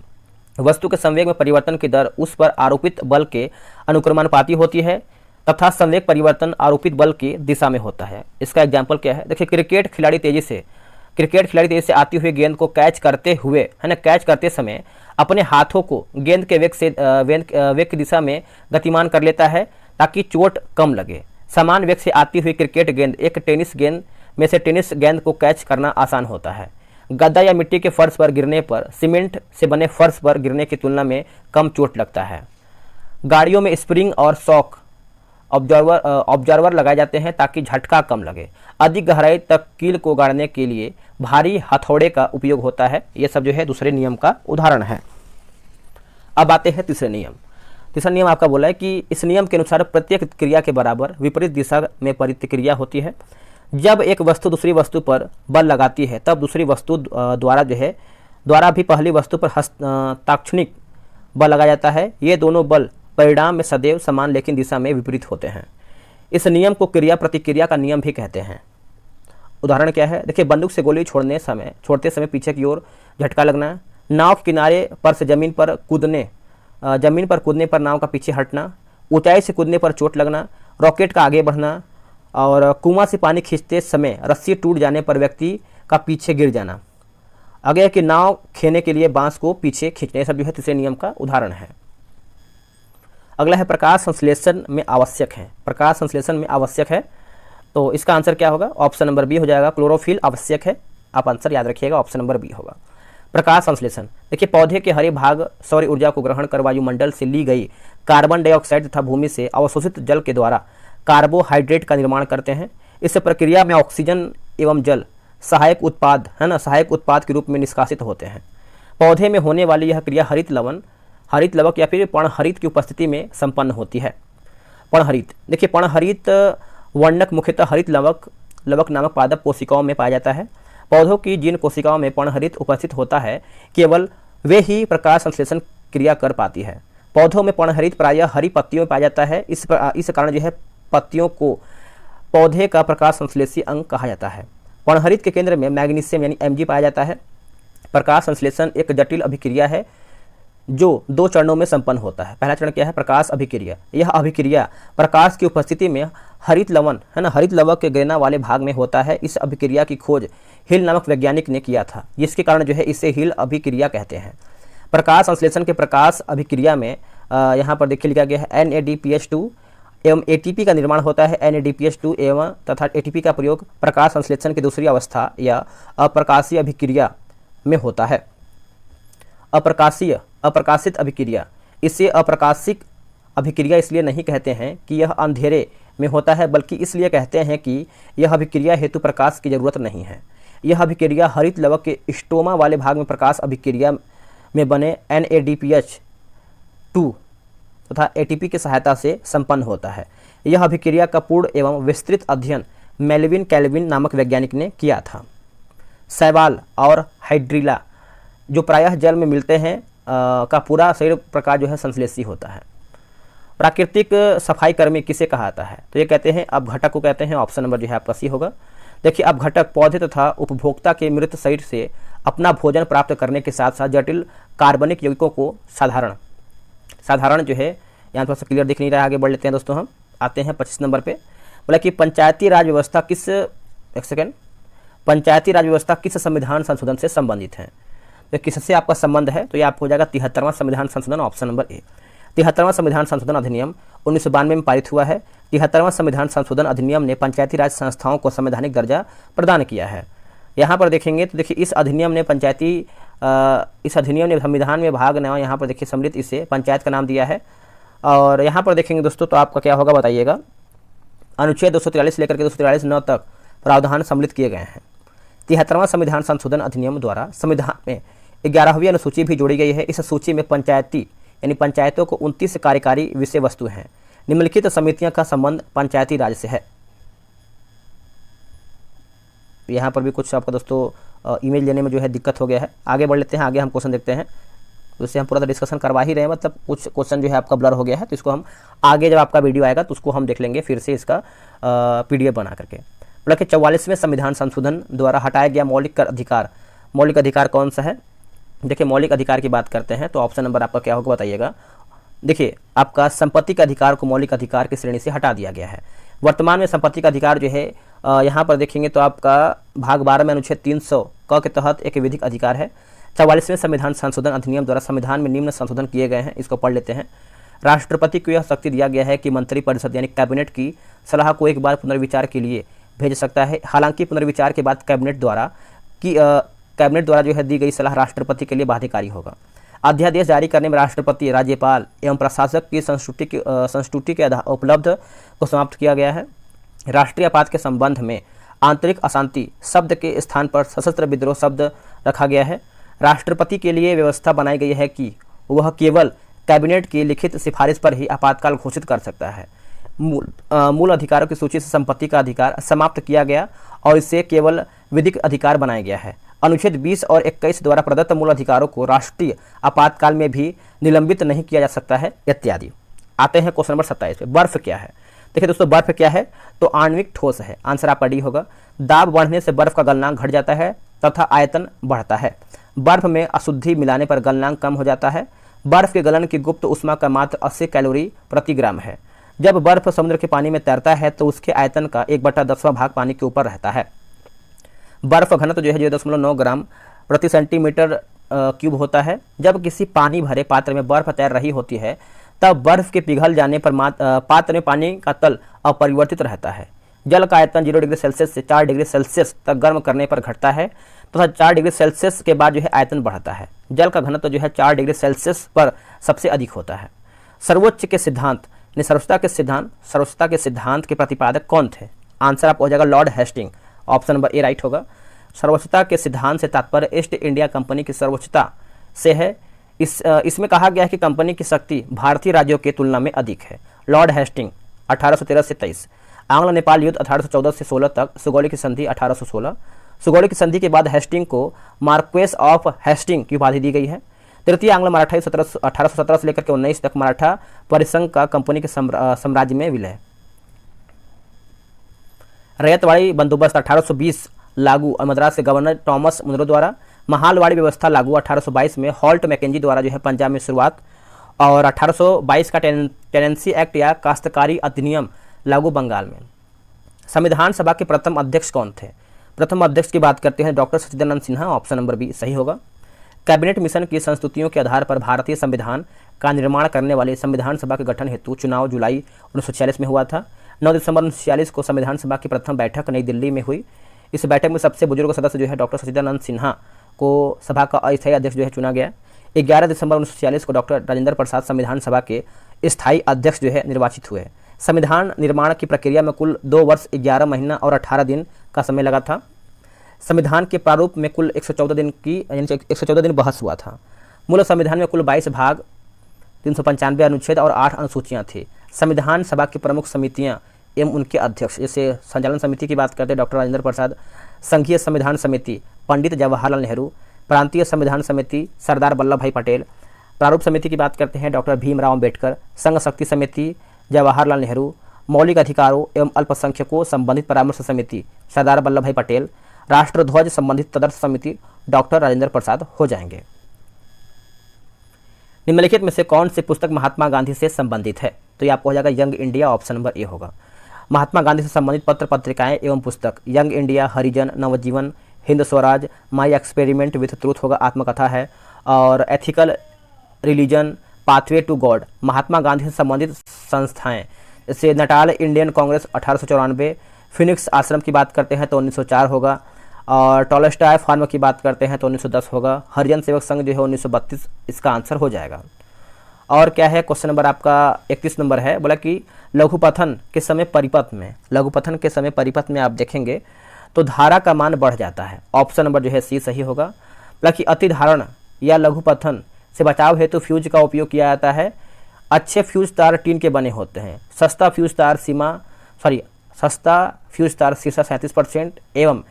S1: वस्तु के संवेग में परिवर्तन की दर उस पर आरोपित बल के अनुक्रमानुपाती होती है तथा संवेग परिवर्तन आरोपित बल की दिशा में होता है। इसका एग्जाम्पल क्या है? देखिए क्रिकेट खिलाड़ी तेजी से आती हुई गेंद को कैच करते समय अपने हाथों को गेंद के वेग की दिशा में गतिमान कर लेता है ताकि चोट कम लगे। समान वेग से आती हुई क्रिकेट गेंद एक टेनिस गेंद को कैच करना आसान होता है। गद्दा या मिट्टी के फर्श पर गिरने पर सीमेंट से बने फर्श पर गिरने की तुलना में कम चोट लगता है। गाड़ियों में स्प्रिंग और शॉक ऑब्जर्वर लगाए जाते हैं ताकि झटका कम लगे। अधिक गहराई तक कील को गाड़ने के लिए भारी हथौड़े का उपयोग होता है। यह सब जो है दूसरे नियम का उदाहरण है। अब आते हैं तीसरे नियम। तीसरा नियम आपका बोला है कि इस नियम के अनुसार प्रत्येक क्रिया के बराबर विपरीत दिशा में प्रतिक्रिया होती है। जब एक वस्तु दूसरी वस्तु पर बल लगाती है तब दूसरी वस्तु द्वारा भी पहली वस्तु पर ताक्षणिक बल लगाया जाता है। ये दोनों बल परिणाम में सदैव समान लेकिन दिशा में विपरीत होते हैं। इस नियम को क्रिया प्रतिक्रिया का नियम भी कहते हैं। उदाहरण क्या है? देखिए बंदूक से गोली छोड़ते समय पीछे की ओर झटका लगना, नाव के किनारे पर से जमीन पर कूदने पर नाव का पीछे हटना, ऊंचाई से कूदने पर चोट लगना, रॉकेट का आगे बढ़ना और कुआं से पानी खींचते समय रस्सी टूट जाने पर व्यक्ति का पीछे गिर जाना। आगे कि नाव खेने के लिए बांस को पीछे खींचना। ये सब जो है तीसरे नियम का उदाहरण है। अगला है प्रकाश संश्लेषण में आवश्यक है। प्रकाश संश्लेषण में आवश्यक है तो इसका आंसर क्या होगा? ऑप्शन नंबर बी हो जाएगा, क्लोरोफिल आवश्यक है। आप आंसर याद रखिएगा, ऑप्शन नंबर बी होगा। प्रकाश संश्लेषण, देखिए पौधे के हरे भाग सौर ऊर्जा को ग्रहण कर वायुमंडल से ली गई कार्बन डाइऑक्साइड तथा भूमि से अवशोषित जल के द्वारा कार्बोहाइड्रेट का निर्माण करते हैं। इस प्रक्रिया में ऑक्सीजन एवं जल सहायक उत्पाद के रूप में निष्कासित होते हैं। पौधे में होने वाली यह क्रिया हरित लवक या फिर पर्णहरित की उपस्थिति में संपन्न होती है। पर्णहरित, देखिए पर्णहरित वर्णक मुख्यतः हरित लवक नामक पादप कोशिकाओं में पाया जाता है। पौधों की जिन कोशिकाओं में पर्णहरित उपस्थित होता है केवल वे ही प्रकाश संश्लेषण क्रिया कर पाती है। पौधों में पर्णहरित प्रायः हरी पत्तियों में पाया जाता है। इस कारण जो है पत्तियों को पौधे का प्रकाश संश्लेषी अंग कहा जाता है। पर्णहरित के केंद्र में मैग्नीशियम यानी Mg पाया जाता है। प्रकाश संश्लेषण एक जटिल अभिक्रिया है जो 2 चरणों में संपन्न होता है। पहला चरण क्या है? प्रकाश अभिक्रिया। यह अभिक्रिया प्रकाश की उपस्थिति में हरित लवण है ना, हरित लवक के गिरना वाले भाग में होता है। इस अभिक्रिया की खोज हिल नामक वैज्ञानिक ने किया था, जिसके कारण जो है इसे हिल अभिक्रिया कहते हैं। प्रकाश संश्लेषण के प्रकाश अभिक्रिया में यहाँ पर देखिए लिखा गया है NADPH2 एवं ATP का निर्माण होता है। NADPH2 एवं तथा ATP का प्रयोग प्रकाश संश्लेषण की दूसरी अवस्था या अप्रकाशीय अभिक्रिया में होता है। अप्रकाशित अभिक्रिया, इसे अप्रकाशिक अभिक्रिया इसलिए नहीं कहते हैं कि यह अंधेरे में होता है, बल्कि इसलिए कहते हैं कि यह अभिक्रिया हेतु प्रकाश की जरूरत नहीं है। यह अभिक्रिया हरित लवक के स्टोमा वाले भाग में प्रकाश अभिक्रिया में बने NADPH2 तथा ATP की सहायता से संपन्न होता है। यह अभिक्रिया का पूर्ण एवं विस्तृत अध्ययन मेल्विन कैल्विन नामक वैज्ञानिक ने किया था। शैवाल और हाइड्रिला जो प्रायः जल में मिलते हैं का पूरा शरीर प्रकार जो है संश्लेषी होता है। प्राकृतिक सफाई कर्मी किसे कहा जाता है? तो ये कहते हैं अपघटक को कहते हैं। ऑप्शन नंबर जो है आपका सी होगा। देखिए, अपघटक पौधे तथा उपभोक्ता के मृत शरीर से अपना भोजन प्राप्त करने के साथ साथ जटिल कार्बनिक यौगिकों को साधारण जो है, यहाँ थोड़ा सा क्लियर दिख नहीं रहा है, आगे बढ़ लेते हैं दोस्तों। हम आते हैं 25 नंबर पे। बोला कि पंचायती राज व्यवस्था किस संविधान संशोधन से संबंधित है? तो किससे आपका संबंध है? तो ये आपको हो जाएगा 73वां संविधान संशोधन, ऑप्शन नंबर ए। 73वां संविधान संशोधन अधिनियम 1992 में पारित हुआ है। 73वां संविधान संशोधन अधिनियम ने पंचायती राज संस्थाओं को संवैधानिक दर्जा प्रदान किया है। यहाँ पर देखेंगे तो देखिए इस अधिनियम ने संविधान में भाग न, यहाँ पर देखिए सम्मिलित इसे पंचायत का नाम दिया है। और यहाँ पर देखेंगे दोस्तों तो आपका क्या होगा बताइएगा। अनुच्छेद 243 लेकर के 243(9) तक प्रावधान सम्मिलित किए गए हैं। 73वां संविधान संशोधन अधिनियम द्वारा संविधान में 11वीं अनुसूची भी जोड़ी गई है। इस सूची में पंचायतों को 29 कार्यकारी विषय वस्तु हैं। निम्नलिखित समितियों का संबंध पंचायती राज से है। यहाँ पर भी कुछ आपका दोस्तों इमेज लेने में जो है दिक्कत हो गया है। आगे बढ़ लेते हैं, आगे हम क्वेश्चन देखते हैं। उससे हम पूरा डिस्कशन करवा ही रहे हैं, मतलब कुछ क्वेश्चन जो है आपका ब्लर हो गया है, तो इसको हम आगे जब आपका वीडियो आएगा तो उसको हम देख लेंगे फिर से इसका PDF बना करके। बोला कि 44वें संविधान संशोधन द्वारा हटाया गया मौलिक अधिकार कौन सा है? देखिए, मौलिक अधिकार की बात करते हैं तो ऑप्शन नंबर आपका क्या होगा बताइएगा। देखिए, आपका संपत्ति का अधिकार को मौलिक अधिकार की श्रेणी से हटा दिया गया है। वर्तमान में संपत्ति का अधिकार जो है यहाँ पर देखेंगे तो आपका भाग 12 में अनुच्छेद 300 क के तहत एक विधिक अधिकार है। 44वें संविधान संशोधन अधिनियम द्वारा संविधान में निम्न संशोधन किए गए हैं, इसको पढ़ लेते हैं। राष्ट्रपति को यह शक्ति दिया गया है कि मंत्रिपरिषद यानी कैबिनेट की सलाह को एक बार पुनर्विचार के लिए भेज सकता है। हालांकि पुनर्विचार के बाद कैबिनेट द्वारा जो है दी गई सलाह राष्ट्रपति के लिए बाध्यकारी होगा। अध्यादेश जारी करने में राष्ट्रपति, राज्यपाल एवं प्रशासक की संस्तुति के उपलब्ध को समाप्त किया गया है। राष्ट्रीय आपात के संबंध में आंतरिक अशांति शब्द के स्थान पर सशस्त्र विद्रोह शब्द रखा गया है। राष्ट्रपति के लिए व्यवस्था बनाई गई है कि वह केवल कैबिनेट की लिखित सिफारिश पर ही आपातकाल घोषित कर सकता है। मूल अधिकारों की सूची से संपत्ति का अधिकार समाप्त किया गया और इसे केवल विधिक अधिकार बनाया गया है। अनुच्छेद 20 और 21 द्वारा प्रदत्त मूल अधिकारों को राष्ट्रीय आपातकाल में भी निलंबित नहीं किया जा सकता है, इत्यादि। आते हैं क्वेश्चन नंबर 27 पे। बर्फ क्या है? देखिए दोस्तों, बर्फ क्या है तो आणविक ठोस है। आंसर आपका डी होगा। दाब बढ़ने से बर्फ का गलनांक घट जाता है तथा आयतन बढ़ता है। बर्फ में अशुद्धि मिलाने पर गलनांक कम हो जाता है। बर्फ के गलन की गुप्त उष्मा का मात्र 80 कैलोरी प्रति ग्राम है। जब बर्फ समुद्र के पानी में तैरता है तो उसके आयतन का 1/10वां भाग पानी के ऊपर रहता है। बर्फ घनत्व जो है 0.9 ग्राम प्रति सेंटीमीटर क्यूब होता है। जब किसी पानी भरे पात्र में बर्फ तैर रही होती है तब बर्फ के पिघल जाने पर पात्र में पानी का तल अपरिवर्तित रहता है। जल का आयतन 0 डिग्री सेल्सियस से 4 डिग्री सेल्सियस तक गर्म करने पर घटता है तथा 4 डिग्री सेल्सियस के बाद जो है आयतन बढ़ता है। जल का घनत्व जो है 4 डिग्री सेल्सियस पर सबसे अधिक होता है। सर्वोच्च के सिद्धांत सर्वोच्चता के सिद्धांत के प्रतिपादक कौन थे? आंसर आपको हो जाएगा Lord Hastings. Option number A right होगा। सर्वोच्चता के सिद्धांत से तात्पर्य ईस्ट इंडिया कंपनी की सर्वोच्चता से है। इसमें कहा गया है कि कंपनी की शक्ति भारतीय राज्यों की तुलना में अधिक है। लॉर्ड हेस्टिंग 1813 से 23। आंग्ल नेपाल युद्ध 1814 से 16 तक। सुगौली की संधि 1816। सुगौली की संधि के बाद हेस्टिंग को मार्क्वेस ऑफ हेस्टिंग की उपाधि दी गई है। तृतीय आंग्ल मराठा 1817 से लेकर के 19 तक मराठा परिसंघ का कंपनी के साम्राज्य में विलय। रैयतवाड़ी बंदोबस्त 1820 लागू और मद्रास के गवर्नर टॉमस मुनरो द्वारा। महालवाड़ी व्यवस्था लागू 1822 में, हॉल्ट मैकेंजी द्वारा जो है पंजाब में शुरुआत, और 1822 का टेनेंसी एक्ट या काश्तकारी अधिनियम लागू बंगाल में। संविधान सभा के प्रथम अध्यक्ष कौन थे? प्रथम अध्यक्ष की बात करते हैं डॉक्टर सच्चिदानंद सिन्हा, ऑप्शन नंबर बी सही होगा। कैबिनेट मिशन की संस्तुतियों के आधार पर भारतीय संविधान का निर्माण करने वाली संविधान सभा के गठन हेतु चुनाव जुलाई 1946 में हुआ था। 9 दिसंबर 1946 को संविधान सभा की प्रथम बैठक नई दिल्ली में हुई। इस बैठक में सबसे बुजुर्ग सदस्य जो है डॉक्टर सच्चिदानंद सिन्हा को सभा का अस्थायी अध्यक्ष जो है चुना गया। 11 दिसंबर 1946 को डॉक्टर राजेंद्र प्रसाद संविधान सभा के स्थायी अध्यक्ष जो है निर्वाचित हुए। संविधान निर्माण की प्रक्रिया में कुल 2 वर्ष 11 महीना और 18 दिन का समय लगा था। संविधान के प्रारूप में कुल 114 दिन बहस हुआ था। मूल संविधान में कुल 22 भाग, 395 अनुच्छेद और 8 अनुसूचियां थी। संविधान सभा की प्रमुख समितियां एवं उनके अध्यक्ष, जैसे संचालन समिति की बात करते हैं डॉक्टर राजेंद्र प्रसाद, संघीय संविधान समिति पंडित जवाहरलाल नेहरू, प्रांतीय संविधान समिति सरदार वल्लभ भाई पटेल, प्रारूप समिति की बात करते हैं डॉक्टर भीमराव अम्बेडकर, संघ शक्ति समिति जवाहरलाल नेहरू, मौलिक अधिकारों एवं अल्पसंख्यकों संबंधित परामर्श समिति सरदार वल्लभ भाई पटेल, राष्ट्रध्वज संबंधित तदर्थ समिति डॉक्टर राजेंद्र प्रसाद हो जाएंगे। निम्नलिखित में से कौन सी पुस्तक महात्मा गांधी से संबंधित है? तो ये आपको हो जाएगा young India, option number A होगा। महात्मा गांधी से संबंधित पत्र पत्रिकाएं एवं पुस्तक young India, Harijan, Navajivan, Hind Swaraj, my experiment with truth होगा, आत्मकथा है, और ethical religion, pathway to God. Mahatma Gandhi से संबंधित संस्थाएं जैसे नटाल इंडियन कांग्रेस 1894, फिनिक्स आश्रम की बात करते हैं तो 1904 होगा, और टॉलस्टॉय फार्म की बात करते हैं तो 1910 होगा। हरिजन सेवक संघ जो है 1932 इसका आंसर हो जाएगा। और क्या है क्वेश्चन नंबर आपका 31 नंबर है, बोला कि लघुपथन के समय परिपथ में, लघुपथन के समय परिपथ में आप देखेंगे तो धारा का मान बढ़ जाता है, ऑप्शन नंबर जो है सी सही होगा। बोला कि अतिधारण या लघुपथन से बचाव हेतु फ्यूज का उपयोग किया जाता है। अच्छे फ्यूज तार टीन के बने होते हैं। सस्ता फ्यूज तार शीर्षा 37% एवं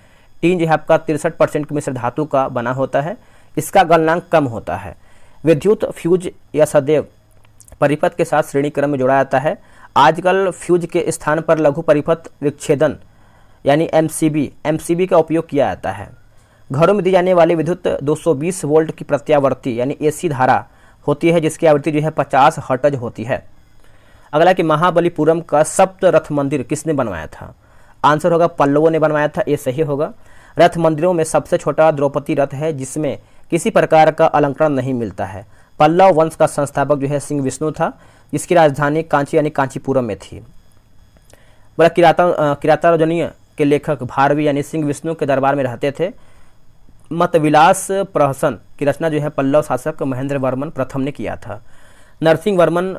S1: टीन जो है आपका 63% मिश्र धातु का बना होता है। इसका गलनांक कम होता है। विद्युत फ्यूज या सदैव परिपथ के साथ श्रेणी क्रम में जोड़ा जाता है। आजकल फ्यूज के स्थान पर लघु परिपथ विच्छेदन यानी एमसीबी का उपयोग किया जाता है। घरों में दी जाने वाली विद्युत 220 वोल्ट की प्रत्यावर्ती यानी एसी धारा होती है, जिसकी आवृत्ति जो है 50 हर्ट्ज होती है। अगला कि महाबलीपुरम का सप्त रथ मंदिर किसने बनवाया था? आंसर होगा पल्लवों ने बनवाया था, ये सही होगा। रथ मंदिरों में सबसे छोटा द्रौपदी रथ है, जिसमें किसी प्रकार का अलंकरण नहीं मिलता है। पल्लव वंश का संस्थापक जो है सिंह विष्णु था, जिसकी राजधानी कांची यानी कांचीपुरम में थी। बोला किरातार्जुनीय के लेखक भारवी यानी सिंह विष्णु के दरबार में रहते थे। मतविलास प्रहसन की रचना जो है पल्लव शासक महेंद्र वर्मन प्रथम ने किया था। नरसिंह वर्मन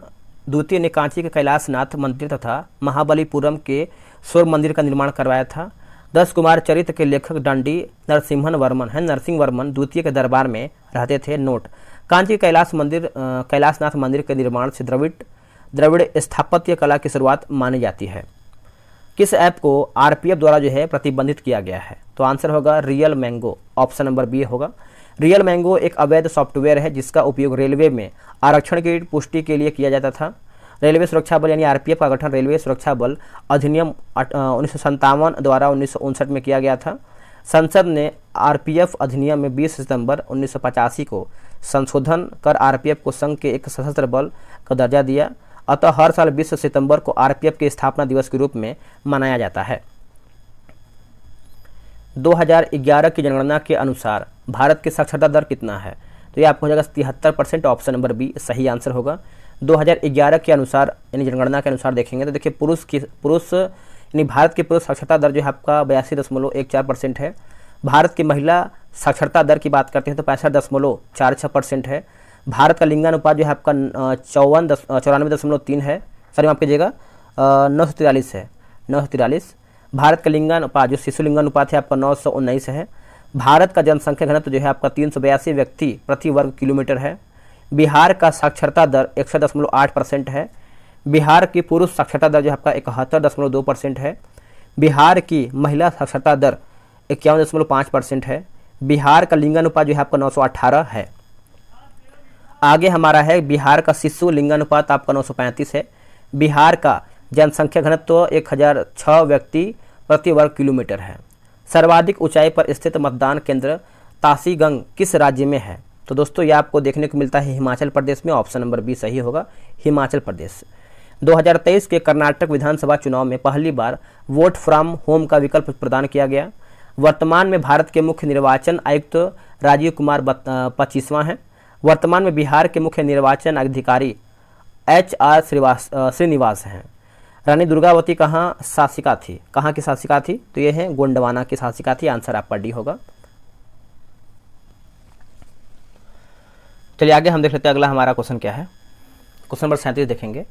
S1: द्वितीय ने कांची के कैलाशनाथ मंदिर तथा महाबलीपुरम के सूर्य मंदिर का निर्माण करवाया था। 10 कुमार चरित्र के लेखक दंडी नरसिम्हन वर्मन है, नरसिंह वर्मन द्वितीय के दरबार में रहते थे। नोट: कांची कैलाशनाथ मंदिर के निर्माण से द्रविड़ स्थापत्य कला की शुरुआत मानी जाती है। किस ऐप को आरपीएफ द्वारा जो है प्रतिबंधित किया गया है? तो आंसर होगा Real Mango, option number B होगा। रियल मैंगो एक अवैध सॉफ्टवेयर है जिसका उपयोग रेलवे में आरक्षण की पुष्टि के लिए किया जाता था। रेलवे सुरक्षा बल यानी आरपीएफ का गठन रेलवे सुरक्षा बल अधिनियम 1957 द्वारा 1959 में किया गया था। संसद ने आरपीएफ अधिनियम में 20 सितंबर 1985 को संशोधन कर आरपीएफ को संघ के एक सशस्त्र बल का दर्जा दिया। अतः हर साल 20 सितंबर को आरपीएफ के स्थापना दिवस के रूप में मनाया जाता है। 2011 की जनगणना के अनुसार भारत की साक्षरता दर कितना है? तो ये आपको हो जाएगा 73%, ऑप्शन नंबर बी सही आंसर होगा। 2011 के अनुसार यानी जनगणना के अनुसार देखेंगे तो देखिए पुरुष यानी भारत की पुरुष साक्षरता दर जो है आपका 82.14% है। भारत की महिला साक्षरता दर की बात करते हैं तो 65.46% है। भारत का लिंगानुपात जो है आपका 94.3 है, सॉरी माफ कीजिएगा 943 है, 943। भारत का लिंगानुपात जो शिशु लिंगानुपात है आपका 919 है। भारत का जनसंख्या घनत्व जो है आपका 382 व्यक्ति प्रति वर्ग किलोमीटर है। बिहार का साक्षरता दर 61.8% है। बिहार की पुरुष साक्षरता दर जो है आपका 71.2% है। बिहार की महिला साक्षरता दर 51.5% है। बिहार का लिंगानुपात जो है आपका 918 है। आगे हमारा है बिहार का शिशु लिंगानुपात आपका 935 है। बिहार का जनसंख्या घनत्व 1006 व्यक्ति प्रति वर्ग किलोमीटर है। सर्वाधिक ऊंचाई पर स्थित मतदान केंद्र तासीगंग किस राज्य में है? तो दोस्तों ये आपको देखने को मिलता है हिमाचल प्रदेश में। ऑप्शन नंबर बी सही होगा, हिमाचल प्रदेश। 2023 के कर्नाटक विधानसभा चुनाव में पहली बार वोट फ्रॉम होम का विकल्प प्रदान किया गया। वर्तमान में भारत के मुख्य निर्वाचन आयुक्त राजीव कुमार 25वां हैं। वर्तमान में बिहार के मुख्य निर्वाचन अधिकारी HR श्रीनिवास हैं। रानी दुर्गावती कहाँ शासिका थी? कहाँ की शासिका थी? तो ये है गोंडवाना की शासिका थी। आंसर आपका डी होगा। चलिए आगे हम देख लेते हैं अगला हमारा क्वेश्चन क्या है। क्वेश्चन नंबर 37 देखेंगे।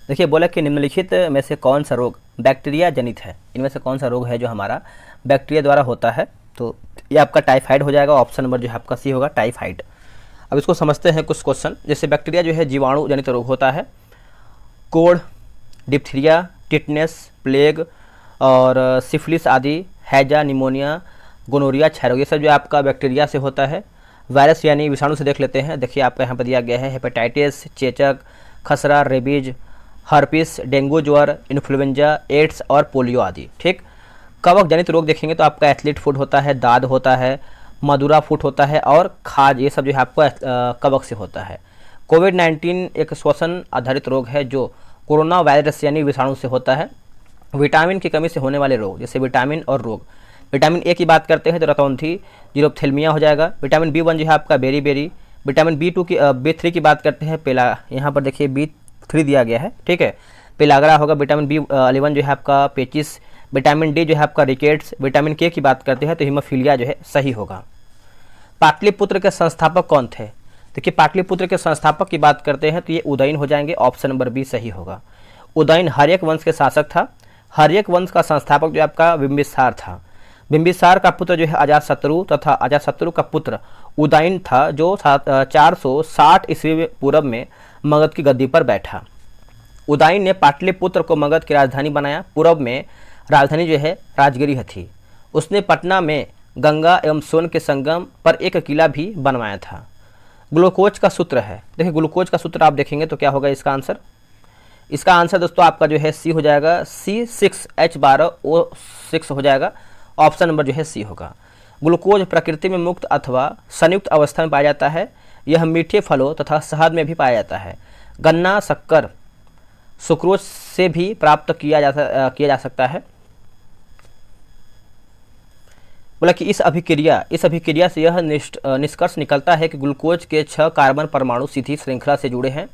S1: देखिए बोला कि निम्नलिखित में से कौन सा रोग बैक्टीरिया जनित है? इनमें से कौन सा रोग है जो हमारा बैक्टीरिया द्वारा होता है? तो ये आपका टाइफाइड हो जाएगा। ऑप्शन नंबर जो है आपका सी होगा, टाइफाइड। अब इसको समझते हैं कुछ क्वेश्चन। जैसे बैक्टीरिया जो है जीवाणु जनित रोग होता है। कोढ़, डिप्थीरिया, टिटनेस, प्लेग और सिफिलिस आदि, हैजा, निमोनिया, गोनोरिया, क्षयरोग, ये सब जो आपका बैक्टीरिया से होता है। वायरस यानी विषाणु से देख लेते हैं। देखिए आपका यहाँ पर दिया गया है हेपेटाइटिस, चेचक, खसरा, रेबीज, हर्पिस, डेंगू ज्वर, इन्फ्लुएंजा, एड्स और पोलियो आदि। ठीक। कवक जनित रोग देखेंगे तो आपका एथलीट फुट होता है, दाद होता है, मधुरा फुट होता है और खाज, ये सब जो है आपको कवक से होता है। कोविड-19 एक श्वसन आधारित रोग है जो कोरोना वायरस यानी विषाणु से होता है। विटामिन की कमी से होने वाले रोग, जैसे विटामिन और रोग। विटामिन ए की बात करते हैं तो रतौंधी, जीरोप्थेल्मिया हो जाएगा। विटामिन B1 जो है आपका बेरी। विटामिन B3 की बात करते हैं पेला, यहाँ पर देखिए B3 दिया गया है। ठीक है, पेलाग्रा होगा। विटामिन B11 जो है आपका पेचिस। विटामिन डी जो है आपका रिकेट्स। विटामिन के की बात करते हैं तो हीमोफीलिया जो है सही होगा। पाटलिपुत्र के संस्थापक कौन थे? देखिए पाटलिपुत्र के संस्थापक की बात करते हैं तो ये उदयन हो जाएंगे। ऑप्शन नंबर बी सही होगा। उदयन हर्यक वंश के शासक था। हर्यक वंश का संस्थापक जो आपका बिंबिसार था। बिंबिसार का पुत्र जो है अजातशत्रु तथा अजातशत्रु का पुत्र उदयन था जो 460 ईस्वी पूर्व में मगध की गद्दी पर बैठा। उदयन ने पाटलिपुत्र को मगध की राजधानी बनाया। पूर्व में राजधानी जो है राजगिरी थी। उसने पटना में गंगा एवं सोन के संगम पर एक किला भी बनवाया था। ग्लूकोज का सूत्र है। देखिए ग्लूकोज का सूत्र आप देखेंगे तो क्या होगा इसका आंसर? इसका आंसर दोस्तों आपका जो है सी हो जाएगा। C6H12O6 हो जाएगा। ऑप्शन नंबर जो है सी होगा। ग्लूकोज प्रकृति में मुक्त अथवा संयुक्त अवस्था में पाया जाता है। यह मीठे फलों तथा शहद में भी पाया जाता है। गन्ना, शक्कर, सुक्रोज से भी प्राप्त किया जा सकता है। बोला कि इस अभिक्रिया से यह निष्कर्ष निकलता है कि ग्लूकोज के 6 कार्बन परमाणु सीधी श्रृंखला से जुड़े हैं।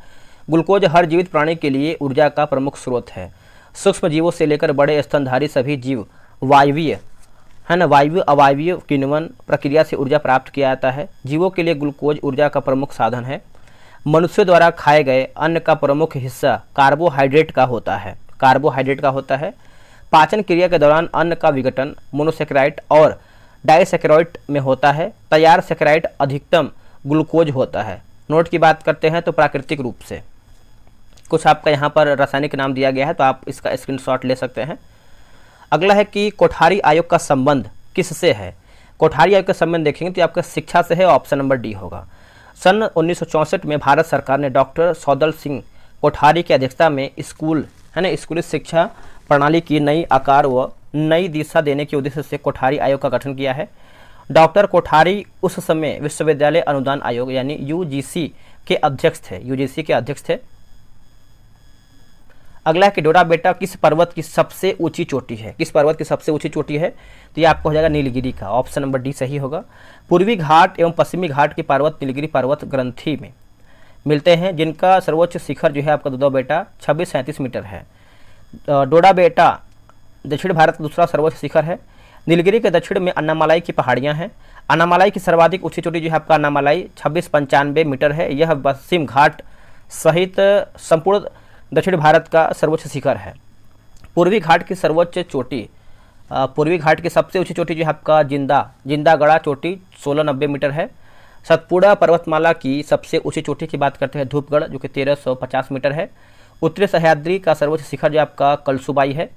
S1: ग्लूकोज हर जीवित प्राणी के लिए ऊर्जा का प्रमुख स्रोत है। सूक्ष्म जीवों से लेकर बड़े स्तनधारी सभी जीव वायवीय है ना, वायवीय अवायवीय किण्वन प्रक्रिया से ऊर्जा प्राप्त किया जाता है। जीवों के लिए ग्लूकोज ऊर्जा का प्रमुख साधन है। मनुष्य द्वारा खाए गए अन्न का प्रमुख हिस्सा कार्बोहाइड्रेट का होता है। पाचन क्रिया के दौरान अन्न का विघटन मोनोसेकेराइड और डाइसेकेराइड में होता है। तैयार सेकेराइड अधिकतम ग्लूकोज होता है। नोट की बात करते हैं तो प्राकृतिक रूप से कुछ आपका यहाँ पर रासायनिक नाम दिया गया है तो आप इसका स्क्रीनशॉट ले सकते हैं। अगला है कि कोठारी आयोग का संबंध किससे है? कोठारी आयोग का संबंध देखेंगे तो आपका शिक्षा से है। ऑप्शन नंबर डी होगा। सन 1964 में भारत सरकार ने डॉक्टर सौदल सिंह कोठारी की अध्यक्षता में स्कूली शिक्षा प्रणाली की नई आकार व नई दिशा देने के उद्देश्य से कोठारी आयोग का गठन किया है। डॉक्टर कोठारी उस समय विश्वविद्यालय अनुदान आयोग यानी यूजीसी के अध्यक्ष थे। अगला है कि डोराबेटा किस पर्वत की सबसे ऊंची चोटी है? तो ये आपको हो जाएगा नीलगिरी का। ऑप्शन नंबर डी सही होगा। पूर्वी घाट एवं पश्चिमी घाट के पर्वत नीलगिरी पर्वत ग्रंथि में मिलते हैं, जिनका सर्वोच्च शिखर जो है आपका डोराबेटा 2637 मीटर है। डोराबेटा दक्षिण भारत का दूसरा सर्वोच्च शिखर है। नीलगिरी के दक्षिण में अन्नामलाई की पहाड़ियां हैं। अन्नामलाई की सर्वाधिक ऊंची चोटी जो है आपका अन्नामलाई 2695 मीटर है। यह पश्चिम घाट सहित संपूर्ण दक्षिण भारत का सर्वोच्च शिखर है। पूर्वी घाट की सबसे ऊंची चोटी जो है आपका जिंदागढ़ा चोटी 1690 मीटर है। सतपुड़ा पर्वतमाला की सबसे ऊंची चोटी की बात करते हैं धूपगढ़ जो कि 1350 मीटर है। उत्तरी सह्याद्री का सर्वोच्च शिखर जो आपका कलसुबाई है।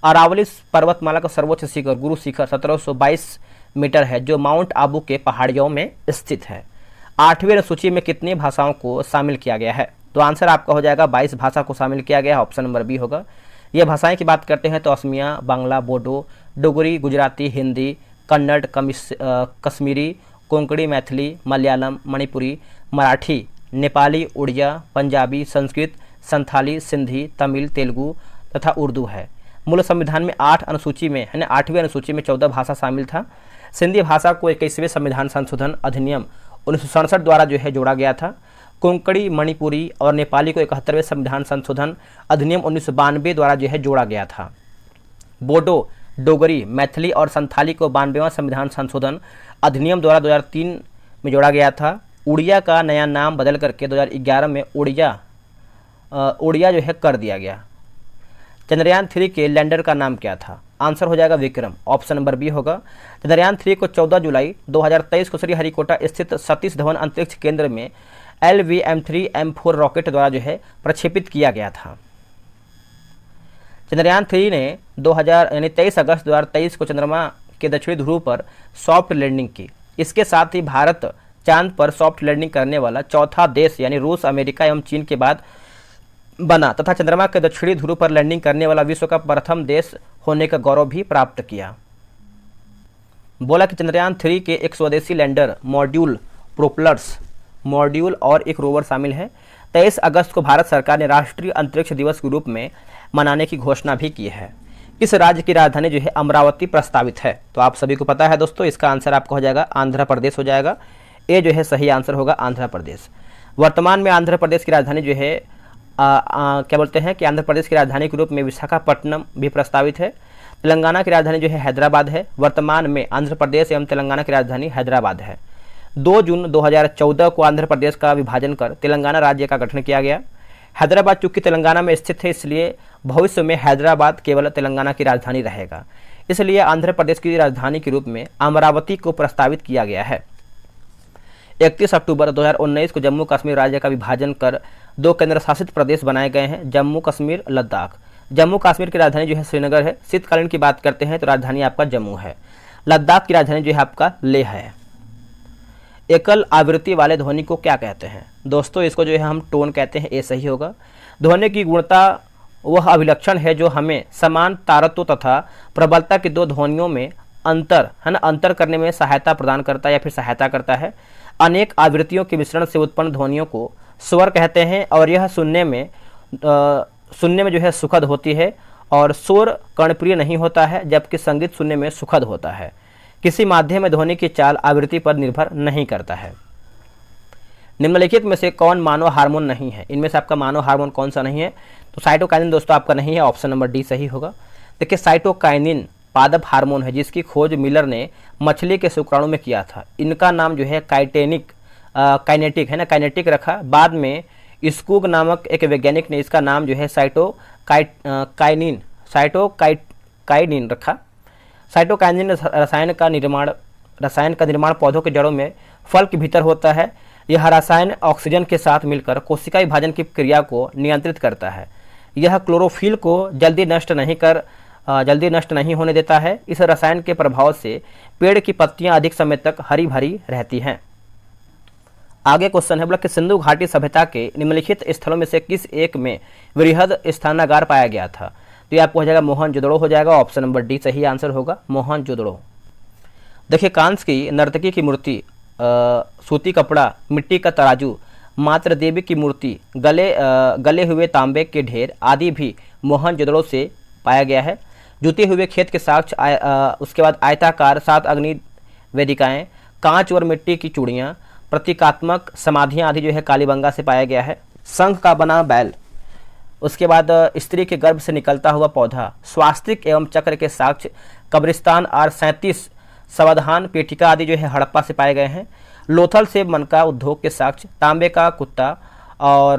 S1: अरावली पर्वतमाला का सर्वोच्च शिखर गुरु शिखर 1722 मीटर है जो माउंट आबू के पहाड़ियों में स्थित है। 8वीं अनुसूची में कितनी भाषाओं को शामिल किया गया है? तो आंसर आपका हो जाएगा 22 भाषा को शामिल किया गया है। ऑप्शन नंबर बी होगा। ये भाषाएं की बात करते हैं तो असमिया, बांग्ला, बोडो, डोगरी, गुजराती, हिंदी, कन्नड़, कश्मीरी, कोंकणी, मैथिली, मलयालम, मणिपुरी, मराठी, नेपाली, उड़िया, पंजाबी, संस्कृत, संथाली, सिंधी, तमिल, तेलुगु तथा उर्दू है। मूल संविधान में 8 अनुसूची में है ना 8वीं अनुसूची में 14 भाषा शामिल था। सिंधी भाषा को 21वें संविधान संशोधन अधिनियम 1967 द्वारा जो है जोड़ा गया था। कोंकणी, मणिपुरी और नेपाली को 71वें संविधान संशोधन अधिनियम 1992 द्वारा जो है जोड़ा गया था। बोडो, डोगरी, मैथिली और संथाली को 92वां संविधान संशोधन अधिनियम द्वारा 2003 में जोड़ा गया था। उड़िया का नया नाम बदल करके 2011 में उड़िया जो है कर दिया गया। चंद्रयान 3 के लैंडर का नाम क्या था? आंसर हो जाएगा विक्रम, ऑप्शन नंबर बी होगा। चंद्रयान 3 को 14 जुलाई 2023 को श्रीहरिकोटा स्थित सतीश धवन अंतरिक्ष केंद्र में LVM-3M4 रॉकेट द्वारा जो है प्रक्षेपित किया गया था। चंद्रयान 3 ने 23 अगस्त 2023 को चंद्रमा के दक्षिणी ध्रुव पर सॉफ्ट लैंडिंग की। इसके साथ ही भारत चांद पर सॉफ्ट लैंडिंग करने वाला चौथा देश यानी रूस, अमेरिका एवं चीन के बाद बना तथा चंद्रमा के दक्षिणी ध्रुव पर लैंडिंग करने वाला विश्व का प्रथम देश होने का गौरव भी प्राप्त किया। बोला कि चंद्रयान 3 के एक स्वदेशी लैंडर मॉड्यूल, प्रोपेलर्स मॉड्यूल और एक रोवर शामिल है। 23 अगस्त को भारत सरकार ने राष्ट्रीय अंतरिक्ष दिवस के रूप में मनाने की घोषणा भी की है। इस राज्य की राजधानी जो है अमरावती प्रस्तावित है। तो आप सभी को पता है दोस्तों, इसका आंसर आपका हो जाएगा आंध्र प्रदेश हो जाएगा। ये जो है सही आंसर होगा आंध्र प्रदेश। वर्तमान में आंध्र प्रदेश की राजधानी जो है क्या बोलते हैं कि आंध्र प्रदेश की राजधानी के रूप में विशाखापट्टनम भी प्रस्तावित है। तेलंगाना की राजधानी जो है हैदराबाद है। वर्तमान में आंध्र प्रदेश एवं तेलंगाना की राजधानी हैदराबाद है। 2 जून 2014 को आंध्र प्रदेश का विभाजन कर तेलंगाना राज्य का गठन किया गया। हैदराबाद चूंकि तेलंगाना में स्थित है, इसलिए भविष्य में हैदराबाद केवल तेलंगाना की राजधानी रहेगा। इसलिए आंध्र प्रदेश की राजधानी के रूप में अमरावती को प्रस्तावित किया गया है। 31 अक्टूबर 2019 को जम्मू कश्मीर राज्य का विभाजन कर 2 केंद्र शासित प्रदेश बनाए गए हैं, जम्मू कश्मीर, लद्दाख। जम्मू कश्मीर की राजधानी जो है श्रीनगर है। शीतकालीन की बात करते हैं तो राजधानी आपका जम्मू है। लद्दाख की राजधानी जो है आपका लेह है। एकल आवृत्ति वाले ध्वनि को क्या कहते हैं? दोस्तों इसको जो है हम टोन कहते हैं, ये सही होगा। ध्वनि की गुणता वह अभिलक्षण है जो हमें समान तारत्व तथा प्रबलता की 2 ध्वनियों में अंतर करने में सहायता प्रदान करता है या फिर सहायता करता है। अनेक आवृत्तियों के मिश्रण से उत्पन्न ध्वनियों को स्वर कहते हैं और यह सुनने में जो है सुखद होती है और शोर कर्णप्रिय नहीं होता है, जबकि संगीत सुनने में सुखद होता है। किसी माध्यम में ध्वनि की चाल आवृत्ति पर निर्भर नहीं करता है। निम्नलिखित में से कौन मानव हार्मोन नहीं है? इनमें से आपका मानव हार्मोन कौन सा नहीं है? तो साइटोकाइनिन दोस्तों आपका नहीं है, ऑप्शन नंबर डी सही होगा। देखिए साइटोकाइनिन पादप हार्मोन है जिसकी खोज मिलर ने मछली के शुक्राणु में किया था। इनका नाम जो है काइनेटिक है ना, काइनेटिक रखा। बाद में स्कूग नामक एक वैज्ञानिक ने इसका नाम जो है साइटोकाइनिन रखा। साइटोकाइनिन रसायन का निर्माण पौधों के जड़ों में फल के भीतर होता है। यह रसायन ऑक्सीजन के साथ मिलकर कोशिका विभाजन की क्रिया को नियंत्रित करता है। यह क्लोरोफिल को जल्दी नष्ट नहीं होने देता है। इस रसायन के प्रभाव से पेड़ की पत्तियां अधिक समय तक हरी भरी रहती हैं। आगे क्वेश्चन है बोला कि सिंधु घाटी सभ्यता के निम्नलिखित स्थलों में से किस एक में वृहद स्थानागार पाया गया था? तो ये आपको हो जाएगा मोहनजोदड़ो हो जाएगा, ऑप्शन नंबर डी सही आंसर होगा मोहनजोदड़ो। देखिए कांस की नर्तकी की मूर्ति, सूती कपड़ा, मिट्टी का तराजू, मात्र देवी की मूर्ति, गले हुए तांबे के ढेर आदि भी मोहनजोदड़ो से पाया गया है। जुते हुए खेत के साक्ष्य, उसके बाद आयताकार 7 अग्नि वेदिकाएं, कांच और मिट्टी की चूड़ियाँ, प्रतीकात्मक समाधियाँ आदि जो है कालीबंगा से पाया गया है। शंख का बना बैल, उसके बाद स्त्री के गर्भ से निकलता हुआ पौधा, स्वास्तिक एवं चक्र के साक्ष्य, कब्रिस्तान और 37 सावधान पेटिका आदि जो है हड़प्पा से पाए गए हैं। लोथल से मनका उद्योग के साक्ष्य, तांबे का कुत्ता और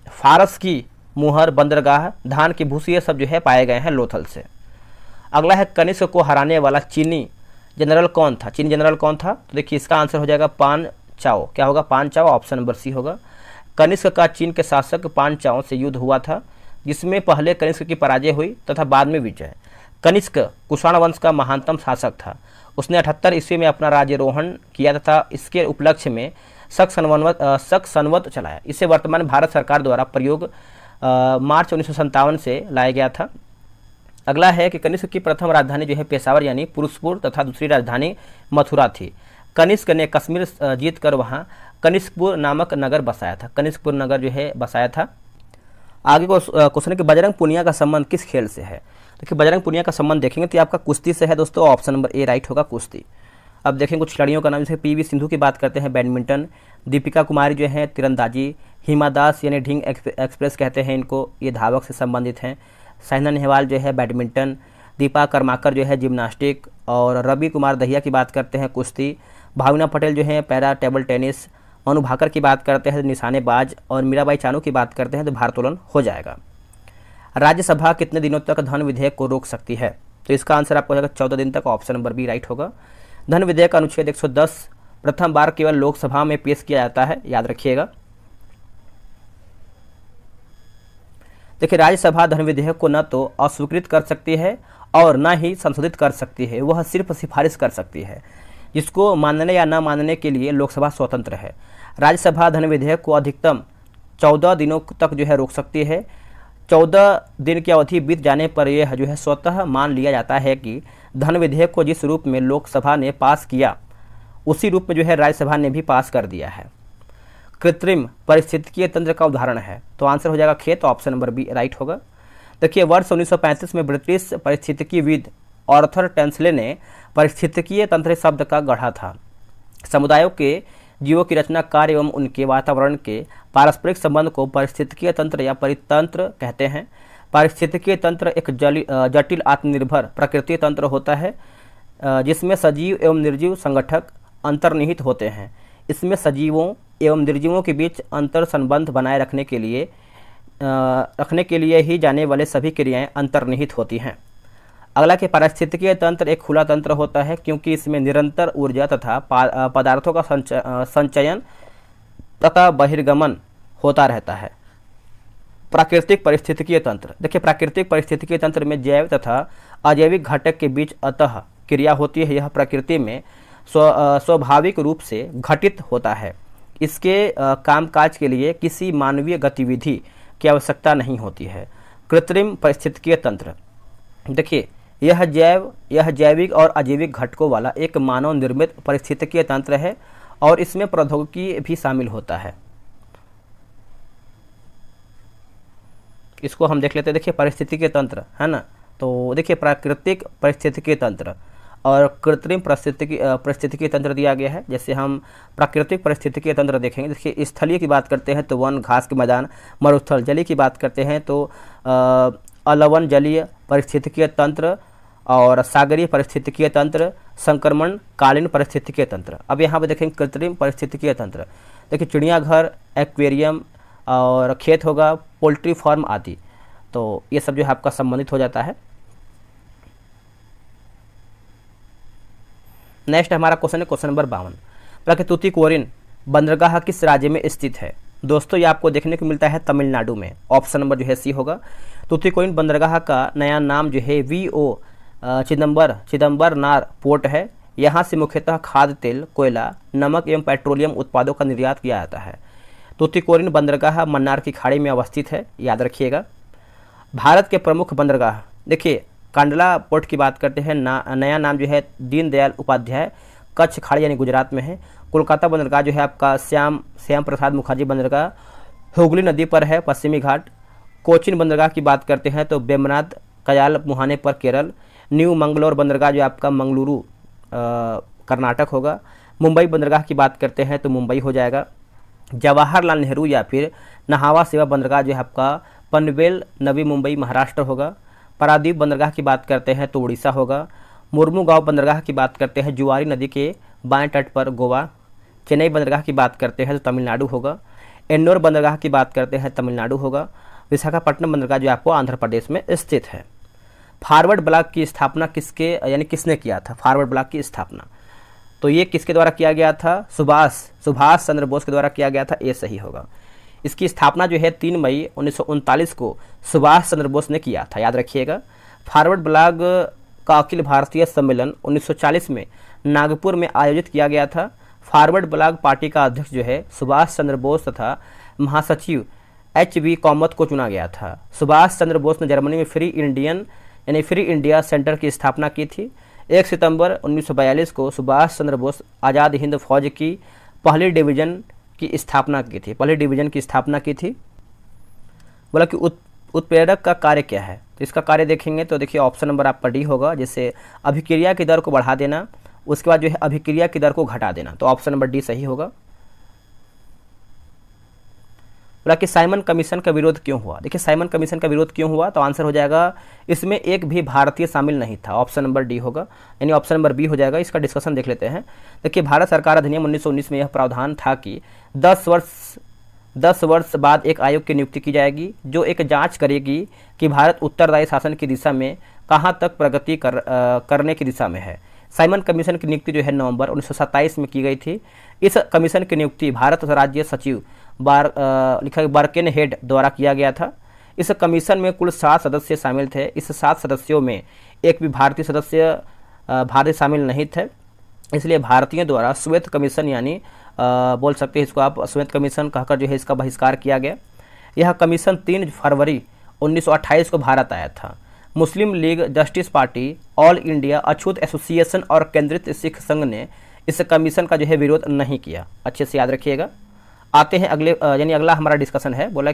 S1: फारस की मुहर, बंदरगाह, धान की भूसी, ये सब जो है पाए गए हैं लोथल से। अगला है कनिष्क को हराने वाला चीनी जनरल कौन था? चीनी जनरल कौन था? तो देखिए इसका आंसर हो जाएगा पान चाओ। क्या होगा? पान चाओ, ऑप्शन नंबर सी होगा। कनिष्क का चीन के शासक पान चाओ से युद्ध हुआ था, जिसमें पहले कनिष्क की पराजय हुई तथा बाद में विजय। कनिष्क कुषाण वंश का महानतम शासक था। उसने 78 ईस्वी में अपना राज्यारोहण किया तथा इसके उपलक्ष्य में शक संवत चलाया। इसे वर्तमान भारत सरकार द्वारा प्रयोग मार्च 1957 से लाया गया था। अगला है कि कनिष्क की प्रथम राजधानी जो है पेशावर यानी पुरुषपुर तथा दूसरी राजधानी मथुरा थी। कनिष्क ने कश्मीर जीत कर वहाँ कनिष्कपुर नामक नगर बसाया था, कनिष्कपुर नगर जो है बसाया था। आगे को क्वेश्चन है कि बजरंग पूनिया का संबंध किस खेल से है। देखिए बजरंग पूनिया का संबंध देखेंगे तो ये आपका कुश्ती से है दोस्तों, ऑप्शन नंबर ए राइट होगा, कुश्ती। अब देखें कुछ खिलाड़ियों का नाम, जैसे पीवी सिंधु की बात करते हैं बैडमिंटन, दीपिका कुमारी जो है तीरंदाजी, हिमा दास यानी ढिंग एक्सप्रेस कहते हैं इनको, ये धावक से संबंधित हैं, साइना नेहवाल जो है बैडमिंटन, दीपा कर्माकर जो है जिम्नास्टिक, और रवि कुमार दहिया की बात करते हैं कुश्ती, भावना पटेल जो है para table tennis, Manu Bhaker की बात करते हैं तो निशानेबाज, और मीराबाई चानू की बात करते हैं तो भारोत्तोलन हो जाएगा। राज्यसभा कितने दिनों तक धन विधेयक को रोक सकती है, तो इसका आंसर आपको हो जाएगा 14 दिन तक, ऑप्शन नंबर बी राइट होगा। धन विधेयक अनुच्छेद 110 प्रथम बार केवल लोकसभा में पेश किया जाता है, याद रखिएगा। देखिए राज्यसभा धन विधेयक को न तो अस्वीकृत कर सकती है और न ही संशोधित कर सकती है, वह सिर्फ सिफारिश कर सकती है, जिसको मानने या न मानने के लिए लोकसभा स्वतंत्र है। राज्यसभा धन विधेयक को अधिकतम 14 दिनों तक जो है रोक सकती है। 14 दिन की अवधि बीत जाने पर यह जो है स्वतः मान लिया जाता है कि धन विधेयक को जिस रूप में लोकसभा ने पास किया उसी रूप में जो है राज्यसभा ने भी पास कर दिया है। कृत्रिम पारिस्थितिकीय तंत्र का उदाहरण है, तो आंसर हो जाएगा खेत, ऑप्शन नंबर बी राइट होगा। देखिए वर्ष 1935 में ब्रिटिश पारिस्थितिकीविद आर्थर टेंसले ने पारिस्थितिकीय तंत्र शब्द का गढ़ा था। समुदायों के जीवों की रचना, कार्य एवं उनके वातावरण के पारस्परिक संबंध को पारिस्थितिकीय तंत्र या परितंत्र कहते हैं। पारिस्थितिकीय तंत्र एक जटिल आत्मनिर्भर प्रकृति तंत्र होता है जिसमें सजीव एवं निर्जीव संगठक अंतर्निहित होते हैं। इसमें सजीवों एवं निर्जीवों के बीच अंतर संबंध बनाए रखने के लिए ही जाने वाले सभी क्रियाएं अंतर्निहित होती हैं। अगला कि पारिस्थितिकीय तंत्र एक खुला तंत्र होता है क्योंकि इसमें निरंतर ऊर्जा तथा पदार्थों का संचयन तथा बहिर्गमन होता रहता है। प्राकृतिक पारिस्थितिकीय तंत्र, देखिए प्राकृतिक पारिस्थितिकीय तंत्र में जैव तथा अजैविक घटक के बीच अतः क्रिया होती है। यह प्रकृति में स्वाभाविक रूप से घटित होता है। इसके कामकाज के लिए किसी मानवीय गतिविधि की आवश्यकता नहीं होती है। कृत्रिम पारिस्थितिकीय तंत्र, देखिए यह जैविक और अजैविक घटकों वाला एक मानव निर्मित पारिस्थितिकीय तंत्र है और इसमें प्रौद्योगिकी भी शामिल होता है। इसको हम देख लेते हैं। देखिए पारिस्थितिकीय तंत्र है ना, तो देखिए प्राकृतिक पारिस्थितिकीय तंत्र और कृत्रिम पारिस्थितिकीय तंत्र दिया गया है। जैसे हम प्राकृतिक पारिस्थितिकीय तंत्र देखेंगे, देखिए स्थलीय की बात करते हैं तो वन, घास के मैदान, मरुस्थल। जलीय की बात करते हैं तो अलवन जलीय पारिस्थितिकीय तंत्र और सागरीय पारिस्थितिकीय तंत्र, संक्रमण कालीन पारिस्थितिकीय तंत्र। अब यहाँ पे देखेंगे कृत्रिम पारिस्थितिकीय तंत्र, देखिए चिड़ियाघर, एक्वेरियम और खेत होगा, पोल्ट्री फार्म आदि। तो ये सब जो है आपका संबंधित हो जाता है। नेक्स्ट हमारा क्वेश्चन है क्वेश्चन नंबर 52। कि तूतीकोरिन बंदरगाह किस राज्य में स्थित है। दोस्तों ये आपको देखने को मिलता है तमिलनाडु में, ऑप्शन नंबर जो है सी होगा। तूतीकोरिन बंदरगाह का नया नाम जो है वीओ चिदम्बरनार पोर्ट है। यहाँ से मुख्यतः खाद्य तेल, कोयला, नमक एवं पेट्रोलियम उत्पादों का निर्यात किया जाता है। तूतीकोरिन बंदरगाह मन्नार की खाड़ी में अवस्थित है, याद रखिएगा। भारत के प्रमुख बंदरगाह, देखिए कांडला पोर्ट की बात करते हैं, नया नाम जो है दीनदयाल उपाध्याय कच्छ खाड़ी यानी गुजरात में है। कोलकाता बंदरगाह जो है आपका श्याम प्रसाद मुखर्जी बंदरगाह हुगली नदी पर है, पश्चिमी घाट। कोचीन बंदरगाह की बात करते हैं तो बेमनाथ कयाल मुहाने पर केरल। न्यू मंगलोर बंदरगाह जो आपका मंगलुरु कर्नाटक होगा। मुंबई बंदरगाह की बात करते हैं तो मुंबई हो जाएगा। जवाहरलाल नेहरू या फिर नहावा सेवा बंदरगाह जो है आपका पनवेल नवी मुंबई महाराष्ट्र होगा। पारादीप बंदरगाह की बात करते हैं तो उड़ीसा होगा। मुर्मू गांव बंदरगाह की बात करते हैं जुआरी नदी के बाएं तट पर गोवा। चेन्नई बंदरगाह की बात करते हैं तो तमिलनाडु होगा। एन्नोर बंदरगाह की बात करते हैं तमिलनाडु होगा। विशाखापट्टनम बंदरगाह जो आपको आंध्र प्रदेश में स्थित है। फॉरवर्ड ब्लॉक की स्थापना किसने किया था। फॉरवर्ड ब्लॉक की स्थापना तो ये किसके द्वारा किया गया था, सुभाष चंद्र बोस के द्वारा किया गया था, ये सही होगा। इसकी स्थापना जो है 3 मई 1939 को सुभाष चंद्र बोस ने किया था, याद रखिएगा। फॉरवर्ड ब्लॉक का अखिल भारतीय सम्मेलन 1940 में नागपुर में आयोजित किया गया था। फॉरवर्ड ब्लॉक पार्टी का अध्यक्ष जो है सुभाष चंद्र बोस तथा महासचिव HV कामत को चुना गया था। सुभाष चंद्र बोस ने जर्मनी में फ्री इंडिया सेंटर की स्थापना की थी। 1 सितंबर 1942 को सुभाष चंद्र बोस आज़ाद हिंद फौज की पहली डिवीज़न की स्थापना की थी। पहली डिवीज़न की स्थापना की थी। बोला कि उत्प्रेरक का कार्य क्या है, तो इसका कार्य देखेंगे तो देखिए ऑप्शन नंबर आपका डी होगा, जैसे अभिक्रिया की दर को बढ़ा देना, उसके बाद जो है अभिक्रिया की दर को घटा देना, तो ऑप्शन नंबर डी सही होगा। बोला कि साइमन कमीशन का विरोध क्यों हुआ। देखिए साइमन कमीशन का विरोध क्यों हुआ, तो आंसर हो जाएगा इसमें एक भी भारतीय शामिल नहीं था, ऑप्शन नंबर डी होगा, यानी ऑप्शन नंबर बी हो जाएगा। इसका डिस्कशन देख लेते हैं। देखिए भारत सरकार अधिनियम 1919 में यह प्रावधान था कि 10 वर्ष बाद एक आयोग की नियुक्ति की जाएगी जो एक जांच करेगी कि भारत उत्तरदायी शासन की दिशा में कहां तक प्रगति करने की दिशा में है। साइमन कमीशन की नियुक्ति जो है नवंबर 1927 में की गई थी। इस कमीशन की नियुक्ति भारत राज्य सचिव बर्किन हेड द्वारा किया गया था। इस कमीशन में कुल 7 सदस्य शामिल थे। इस 7 सदस्यों में एक भी भारतीय सदस्य भारतीय शामिल नहीं थे, इसलिए भारतीयों द्वारा श्वेत कमीशन यानी बोल सकते हैं इसको आप श्वेत कमीशन कहकर जो है इसका बहिष्कार किया गया। यह कमीशन 3 फरवरी 1928 को भारत आया था। Muslim League, Justice Party, all India अछूत एसोसिएशन और केंद्रित सिख संघ ने इस कमीशन का जो है विरोध नहीं किया। अच्छे से याद रखिएगा। आते हैं अगले, यानी अगला हमारा डिस्कशन है। बोला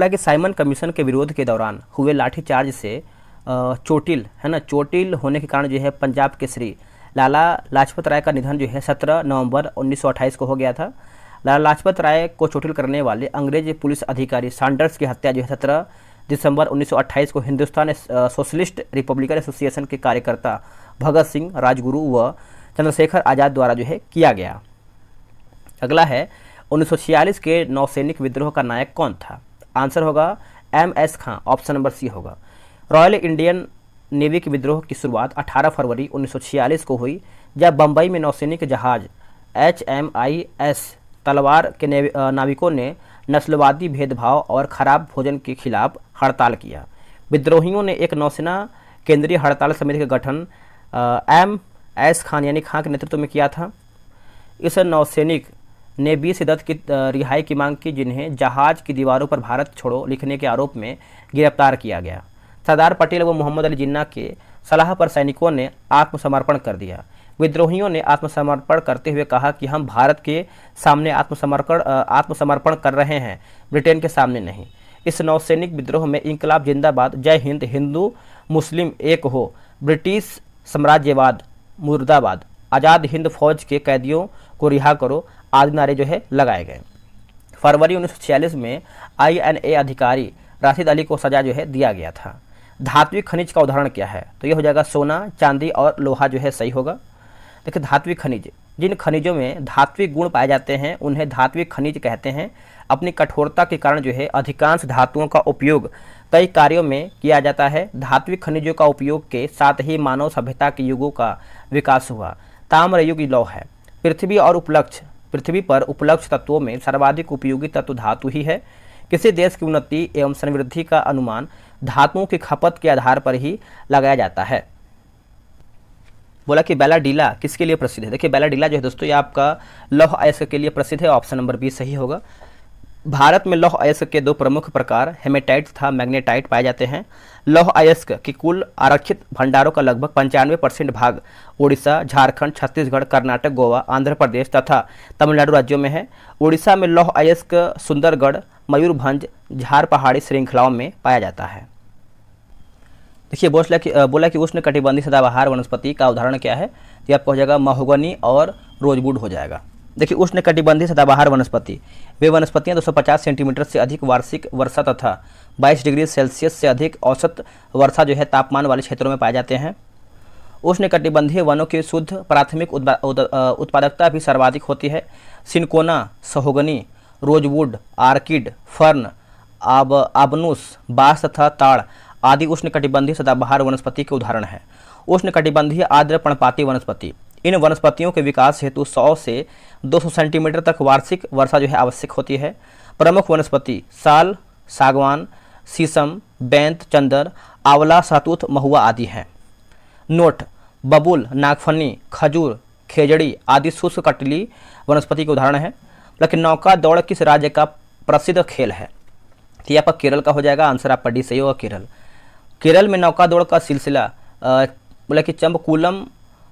S1: कि साइमन कमीशन के विरोध के दौरान हुए लाठीचार्ज से चोटिल है ना, चोटिल होने के कारण जो है पंजाब केसरी लाला लाजपत राय का निधन जो है 17 नवंबर 1928 को हो गया था। लाला लाजपत राय को चोटिल करने वाले अंग्रेज पुलिस अधिकारी सैंडर्स की हत्या जो है 17 दिसंबर 1928 को हिंदुस्तान सोशलिस्ट रिपब्लिकन एसोसिएशन के कार्यकर्ता भगत सिंह, राजगुरु व चंद्रशेखर आज़ाद द्वारा जो है किया गया। अगला है 1946 के नौसैनिक विद्रोह का नायक कौन था। आंसर होगा MS खां, ऑप्शन नंबर सी होगा। रॉयल इंडियन नेवी के विद्रोह की शुरुआत 18 फरवरी 1946 को हुई, जब बंबई में नौसैनिक जहाज HMIS तलवार के नाविकों ने नस्लवादी भेदभाव और खराब भोजन के खिलाफ हड़ताल किया। विद्रोहियों ने एक नौसेना केंद्रीय हड़ताल समिति का गठन MS खान यानी खां के नेतृत्व में किया था। इस नौसैनिक ने 20 दत्त की रिहाई की मांग की, जिन्हें जहाज की दीवारों पर भारत छोड़ो लिखने के आरोप में गिरफ्तार किया गया। सरदार पटेल व मोहम्मद अली जिन्ना के सलाह पर सैनिकों ने आत्मसमर्पण कर दिया। विद्रोहियों ने आत्मसमर्पण करते हुए कहा कि हम भारत के सामने आत्मसमर्पण कर रहे हैं, ब्रिटेन के सामने नहीं। इस नौसैनिक विद्रोह में इंकलाब जिंदाबाद, जय हिंद, हिंदू मुस्लिम एक हो, ब्रिटिश साम्राज्यवाद मुर्दाबाद, आज़ाद हिंद फौज के कैदियों को रिहा करो आदि नारे जो है लगाए गए। फरवरी 1946 में INA अधिकारी राशिद अली को सजा जो है दिया गया था। धात्विक खनिज का उदाहरण क्या है, तो ये हो जाएगा सोना, चांदी और लोहा जो है सही होगा। देखिए धात्विक खनिज, जिन खनिजों में धात्विक गुण पाए जाते हैं उन्हें धात्विक खनिज कहते हैं। अपनी कठोरता के कारण जो है अधिकांश धातुओं का उपयोग कई कार्यों में किया जाता है। धात्विक खनिजों का उपयोग के साथ ही मानव सभ्यता के युगों का विकास हुआ। ताम्र युग लौह है। पृथ्वी पर उपलब्ध तत्वों में सर्वाधिक उपयोगी तत्व धातु ही है। किसी देश की उन्नति एवं समृद्धि का अनुमान धातुओं की खपत के आधार पर ही लगाया जाता है। बोला कि बैलाडीला किसके लिए प्रसिद्ध है। देखिए बैलाडीला जो है दोस्तों ये आपका लौह अयस्क के लिए प्रसिद्ध है, ऑप्शन नंबर बी सही होगा। भारत में लौह अयस्क के 2 प्रमुख प्रकार हेमेटाइट तथा मैग्नेटाइट पाए जाते हैं। लौह अयस्क की कुल आरक्षित भंडारों का लगभग 95% भाग उड़ीसा, झारखंड, छत्तीसगढ़, कर्नाटक, गोवा, आंध्र प्रदेश तथा तमिलनाडु राज्यों में है। उड़ीसा में लौह अयस्क सुंदरगढ़, मयूरभंज, झार पहाड़ी श्रृंखलाओं में पाया जाता है। देखिए बोला कि उष्ण कटिबंधीय सदाबहार वनस्पति का उदाहरण क्या है, तो आपको हो जाएगा महोगनी और रोजवुड हो जाएगा। देखिए उष्ण कटिबंधीय सदाबहार वनस्पति वे वनस्पतियां 250 सेंटीमीटर से अधिक वार्षिक वर्षा तथा 22 डिग्री सेल्सियस से अधिक औसत वर्षा जो है तापमान वाले क्षेत्रों में पाए जाते हैं। उष्ण कटिबंधीय वनों की शुद्ध प्राथमिक उत्पादकता भी सर्वाधिक होती है। सिनकोना, सहोगनी, रोजवुड, आर्किड, फर्न, आबनूस, बांस तथा ताड़ आदि उष्ण कटिबंधीय सदाबहार वनस्पति के उदाहरण हैं। उष्ण कटिबंधीय आर्द्र पर्णपाती वनस्पति, इन वनस्पतियों के विकास हेतु 100 से 200 सेंटीमीटर तक वार्षिक वर्षा जो है आवश्यक होती है। प्रमुख वनस्पति साल, सागवान, शीशम, बैंत, चंदर, आंवला, सहतूत, महुआ आदि हैं। नोट: बबूल, नागफनी, खजूर, खेजड़ी आदि शुष्क कटिली वनस्पति के उदाहरण है। लेकिन नौका दौड़ किस राज्य का प्रसिद्ध खेल है, तो ये आपका केरल का हो जाएगा। आंसर आपका डी सही होगा, केरल। केरल में नौका दौड़ का सिलसिला बोला कि चंबकुलम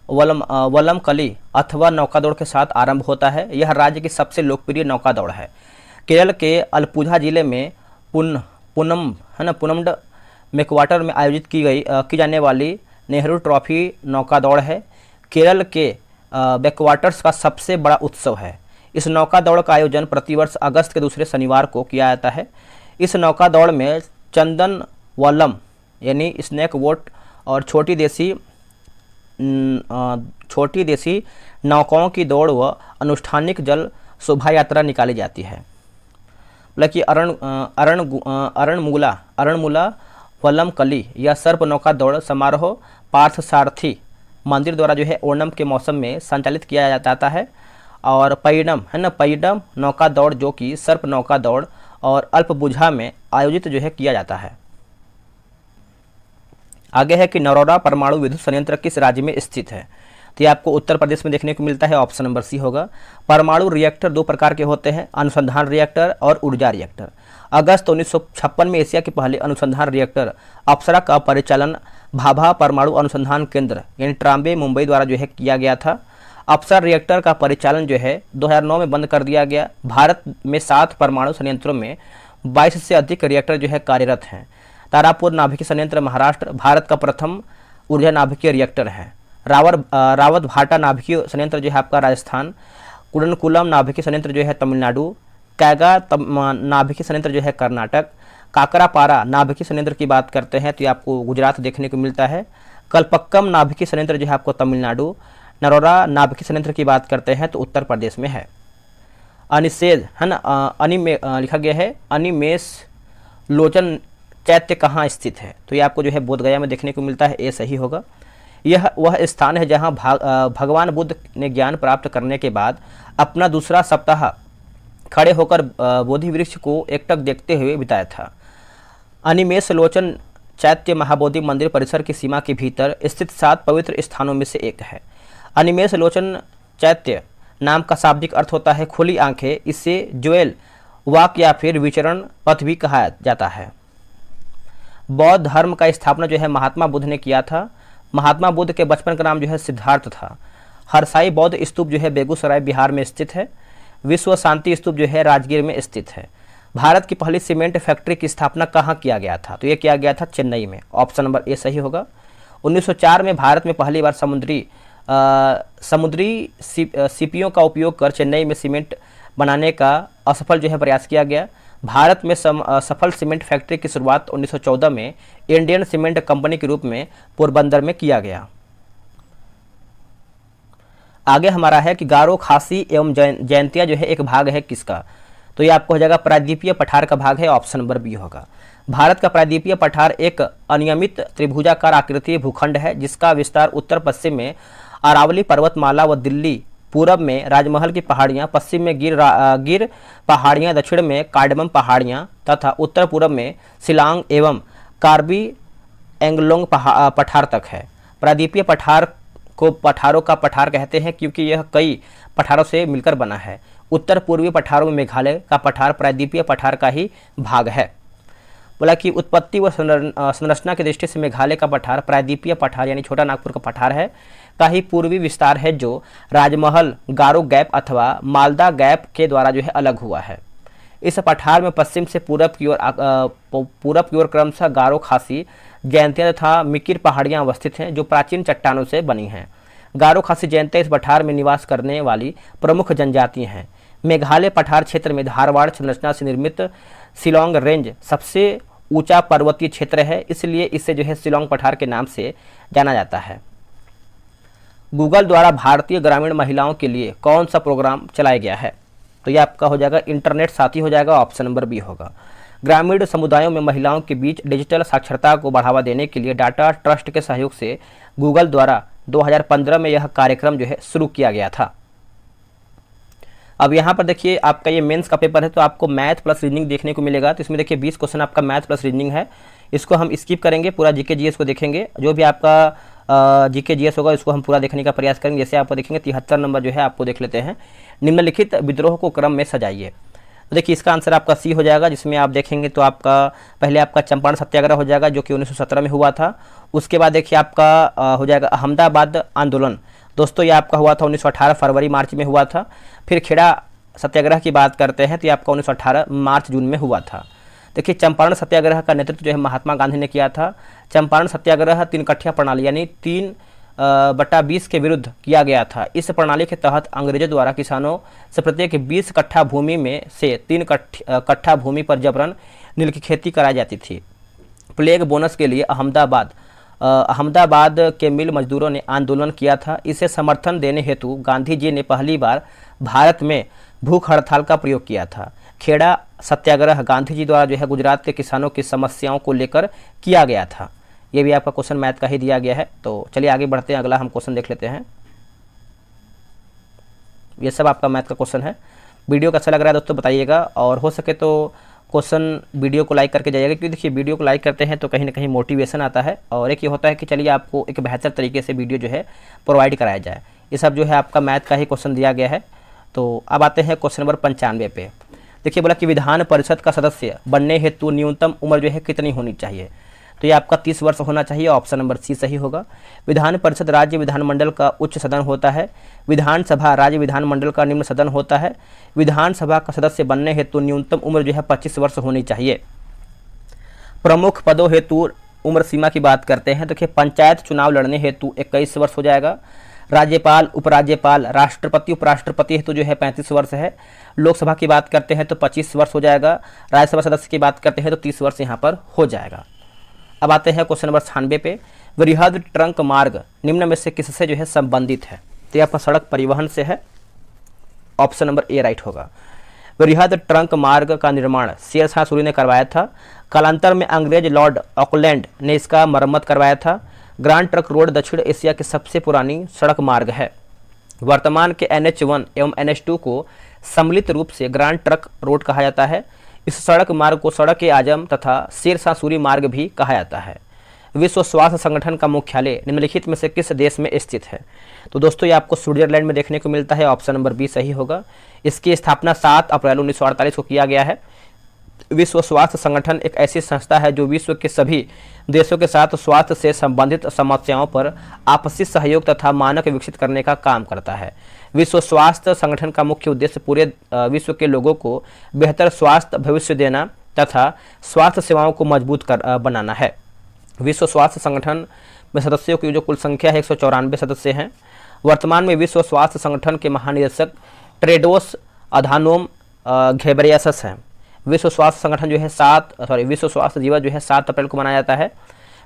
S1: वलम कली अथवा नौका दौड़ के साथ आरंभ होता है। यह राज्य की सबसे लोकप्रिय नौका दौड़ है। केरल के अलपुझा जिले में पुनमड मेकवाटर में आयोजित की जाने वाली नेहरू ट्रॉफी नौका दौड़ है। केरल के बैकवाटर्स का सबसे बड़ा उत्सव है। इस नौका दौड़ का आयोजन प्रतिवर्ष अगस्त के दूसरे शनिवार को किया जाता है। इस नौका दौड़ में चंदन वल्लम यानी स्नेक बोट और छोटी देसी नौकाओं की दौड़ व अनुष्ठानिक जल शोभा यात्रा निकाली जाती है। मतलब कि अरणमुला वल्लम कली यह सर्प नौका दौड़ समारोह पार्थसारथी मंदिर द्वारा जो है ओणम के मौसम में संचालित किया जाता है। और पैडम नौका दौड़ जो कि सर्प नौका दौड़ और अल्पबुझा में आयोजित जो है किया जाता है। आगे है कि नरोरा परमाणु विद्युत संयंत्र किस राज्य में स्थित है। तो ये आपको उत्तर प्रदेश में देखने को मिलता है। ऑप्शन नंबर सी होगा। परमाणु रिएक्टर दो प्रकार के होते हैं, अनुसंधान रिएक्टर और ऊर्जा रिएक्टर। अगस्त 1956 में एशिया के पहले अनुसंधान रिएक्टर अप्सरा का परिचालन भाभा परमाणु अनुसंधान केंद्र यानी ट्राम्बे मुंबई द्वारा जो है किया गया था। अप्सरा रिएक्टर का परिचालन जो है 2009 में बंद कर दिया गया। भारत में 7 परमाणु संयंत्रों में 22 से अधिक रिएक्टर जो है कार्यरत हैं। तारापुर नाभिकीय संयंत्र महाराष्ट्र भारत का प्रथम ऊर्जा नाभिकीय रिएक्टर है। रावत भाटा नाभिकीय संयंत्र जो है आपका राजस्थान। कुडनकुलम नाभिकीय संयंत्र जो है तमिलनाडु। कैगा नाभिकीय संयंत्र जो है कर्नाटक। काकरापारा नाभिकीय संयंत्र की बात करते हैं तो ये आपको गुजरात देखने को मिलता है। कलपक्कम नाभिकीय संयंत्र जो है आपको तमिलनाडु। नरोरा नाभिकीय संयंत्र की बात करते हैं तो उत्तर प्रदेश में है। अनिषेध है ना लिखा गया है अनिमेष लोचन चैत्य कहाँ स्थित है। तो ये आपको जो है बोधगया में देखने को मिलता है। ये सही होगा। यह वह स्थान है जहाँ भगवान बुद्ध ने ज्ञान प्राप्त करने के बाद अपना दूसरा सप्ताह खड़े होकर बोधि वृक्ष को एकटक देखते हुए बिताया था। अनिमेष लोचन चैत्य महाबोधि मंदिर परिसर की सीमा के भीतर स्थित 7 पवित्र स्थानों में से एक है। अनिमेष लोचन चैत्य नाम का शाब्दिक अर्थ होता है खुली आंखें। इसे ज्वेल वाक या फिर विचरण पथ भी कहा जाता है। बौद्ध धर्म का स्थापना जो है महात्मा बुद्ध ने किया था। महात्मा बुद्ध के बचपन का नाम जो है सिद्धार्थ था। हरसाई बौद्ध स्तूप जो है बेगूसराय बिहार में स्थित है। विश्व शांति स्तूप जो है राजगीर में स्थित है। भारत की पहली सीमेंट फैक्ट्री की स्थापना कहाँ किया गया था। तो ये किया गया था चेन्नई में। ऑप्शन नंबर ए सही होगा। 1904 में भारत में पहली बार समुद्री सीपियों का उपयोग कर चेन्नई में सीमेंट बनाने का असफल जो है प्रयास किया गया। भारत में सफल सीमेंट फैक्ट्री की शुरुआत 1914 में इंडियन सीमेंट कंपनी के रूप में पोरबंदर में किया गया। आगे हमारा है कि गारो खासी एवं जयंतिया जो है एक भाग है किसका। तो ये आपको हो जाएगा प्रायद्वीपीय पठार का भाग है। ऑप्शन नंबर बी होगा। भारत का प्रायद्वीपीय पठार एक अनियमित त्रिभुजाकार आकृति भूखंड है जिसका विस्तार उत्तर पश्चिम में अरावली पर्वतमाला व दिल्ली, पूरब में राजमहल की पहाड़ियाँ, पश्चिम में गिर पहाड़ियाँ, दक्षिण में कार्डमम पहाड़ियाँ तथा उत्तर पूर्व में शिलांग एवं कार्बी एंगलोंग पठार तक है। प्रायद्वीपीय पठार को पठारों का पठार कहते हैं क्योंकि यह कई पठारों से मिलकर बना है। उत्तर पूर्वी पठारों में मेघालय का पठार प्रायद्वीपीय पठार का ही भाग है। बोला कि उत्पत्ति व संरचना की दृष्टि से मेघालय का पठार प्रायद्वीपीय पठार यानी छोटा नागपुर का पठार है का ही पूर्वी विस्तार है जो राजमहल, गारो गैप अथवा मालदा गैप के द्वारा जो है अलग हुआ है। इस पठार में पश्चिम से पूरब की ओर क्रमशः गारो, खासी, जयंतिया तथा मिकिर पहाड़ियां अवस्थित हैं जो प्राचीन चट्टानों से बनी हैं। गारो, खासी, जयंतिया इस पठार में निवास करने वाली प्रमुख जनजाति हैं। मेघालय पठार क्षेत्र में धारवाड़ संरचना से निर्मित शिलोंग रेंज सबसे ऊंचा पर्वतीय क्षेत्र है, इसलिए इसे जो है शिलोंग पठार के नाम से जाना जाता है। गूगल द्वारा भारतीय ग्रामीण महिलाओं के लिए कौन सा प्रोग्राम चलाया गया है। तो ये आपका हो जाएगा इंटरनेट साथी हो जाएगा। ऑप्शन नंबर बी होगा। ग्रामीण समुदायों में महिलाओं के बीच डिजिटल साक्षरता को बढ़ावा देने के लिए डाटा ट्रस्ट के सहयोग से गूगल द्वारा 2015 में यह कार्यक्रम जो है शुरू किया गया था। अब यहाँ पर देखिए आपका ये मेंस का पेपर है तो आपको मैथ प्लस रीजनिंग देखने को मिलेगा। तो इसमें देखिए 20 क्वेश्चन आपका मैथ प्लस रीजनिंग है। इसको हम स्किप करेंगे, पूरा जीके जीएस को देखेंगे। जो भी आपका जीके जीएस होगा इसको हम पूरा देखने का प्रयास करेंगे। जैसे आपको देखेंगे 73 नंबर जो है आपको देख लेते हैं। निम्नलिखित विद्रोह को क्रम में सजाइए। तो देखिए इसका आंसर आपका सी हो जाएगा, जिसमें आप देखेंगे तो आपका पहले आपका चंपारण सत्याग्रह हो जाएगा जो कि 1917 में हुआ था। उसके बाद देखिए आपका हो जाएगा अहमदाबाद आंदोलन, दोस्तों ये आपका हुआ था 1918 फरवरी मार्च में हुआ था। फिर खेड़ा सत्याग्रह की बात करते हैं तो ये आपका 1918 मार्च जून में हुआ था। देखिए चंपारण सत्याग्रह का नेतृत्व जो है महात्मा गांधी ने किया था। चंपारण सत्याग्रह 3 कठिया प्रणाली यानी 3/20 के विरुद्ध किया गया था। इस प्रणाली के तहत अंग्रेजों द्वारा किसानों से प्रत्येक 20 कट्ठा भूमि में से 3 कट्ठा भूमि पर जबरन नील की खेती कराई जाती थी। प्लेग बोनस के लिए अहमदाबाद के मिल मजदूरों ने आंदोलन किया था। इसे समर्थन देने हेतु गांधी जी ने पहली बार भारत में भूख हड़ताल का प्रयोग किया था। खेड़ा सत्याग्रह गांधी जी द्वारा जो है गुजरात के किसानों की समस्याओं को लेकर किया गया था। ये भी आपका क्वेश्चन मैथ का ही दिया गया है। तो चलिए आगे बढ़ते हैं, अगला हम क्वेश्चन देख लेते हैं। ये सब आपका मैथ का क्वेश्चन है। वीडियो कैसा लग रहा है दोस्तों बताइएगा, और हो सके तो क्वेश्चन वीडियो को लाइक करके जाइएगा, क्योंकि देखिए वीडियो को लाइक करते हैं तो कहीं ना कहीं मोटिवेशन आता है, और एक ये होता है कि चलिए आपको एक बेहतर तरीके से वीडियो जो है प्रोवाइड कराया जाए। ये सब जो है आपका मैथ का ही क्वेश्चन दिया गया है। तो अब आते हैं क्वेश्चन नंबर 95 पे। देखिए बोला कि विधान परिषद का सदस्य बनने हेतु न्यूनतम उम्र जो है कितनी होनी चाहिए, तो ये आपका 30 वर्ष होना चाहिए। ऑप्शन नंबर सी सही होगा। विधान परिषद राज्य विधानमंडल का उच्च सदन होता है। विधानसभा राज्य विधानमंडल का निम्न सदन होता है। विधानसभा का सदस्य बनने हेतु न्यूनतम उम्र जो है 25 वर्ष होनी चाहिए। प्रमुख पदों हेतु उम्र सीमा की बात करते हैं, देखिए पंचायत चुनाव लड़ने हेतु 21 वर्ष हो जाएगा। राज्यपाल उपराज्यपाल राष्ट्रपति उपराष्ट्रपति हेतु जो है 35 वर्ष है। लोकसभा की बात करते हैं तो 25 वर्ष हो जाएगा। राज्यसभा सदस्य की बात करते हैं तो 30 वर्ष यहाँ पर हो जाएगा। अब आते हैं क्वेश्चन नंबर 96 पे। वृहद ट्रंक मार्ग निम्न में से किससे जो है संबंधित है, तो यह आपका सड़क परिवहन से है। ऑप्शन नंबर ए राइट होगा। वृहद ट्रंक मार्ग का निर्माण शेरशाह सूरी ने करवाया था। कालांतर में अंग्रेज लॉर्ड ऑकलैंड ने इसका मरम्मत करवाया था। ग्रांड ट्रंक रोड दक्षिण एशिया की सबसे पुरानी सड़क मार्ग है। वर्तमान के NH1 एवं NH2 को सम्मिलित रूप से ग्रांड ट्रंक रोड कहा जाता है। इस सड़क मार्ग को सड़क ए आजम तथा शेरशाह सूरी मार्ग भी कहा जाता है। विश्व स्वास्थ्य संगठन का मुख्यालय निम्नलिखित में से किस देश में स्थित है, तो दोस्तों ये आपको स्विट्जरलैंड में देखने को मिलता है। ऑप्शन नंबर बी सही होगा। इसकी स्थापना 7 अप्रैल 1948 को किया गया है। विश्व स्वास्थ्य संगठन एक ऐसी संस्था है जो विश्व के सभी देशों के साथ स्वास्थ्य से संबंधित समस्याओं पर आपसी सहयोग तथा मानक विकसित करने का काम करता है। विश्व स्वास्थ्य संगठन का मुख्य उद्देश्य पूरे विश्व के लोगों को बेहतर स्वास्थ्य भविष्य देना तथा स्वास्थ्य सेवाओं को मजबूत बनाना है। विश्व स्वास्थ्य संगठन में सदस्यों की जो कुल संख्या है 194 सदस्य हैं। वर्तमान में विश्व स्वास्थ्य संगठन के महानिदेशक टेड्रोस अधानोम घेब्रेयेसस हैं। विश्व स्वास्थ्य संगठन जो है विश्व स्वास्थ्य दिवस जो है 7 अप्रैल को मनाया जाता है।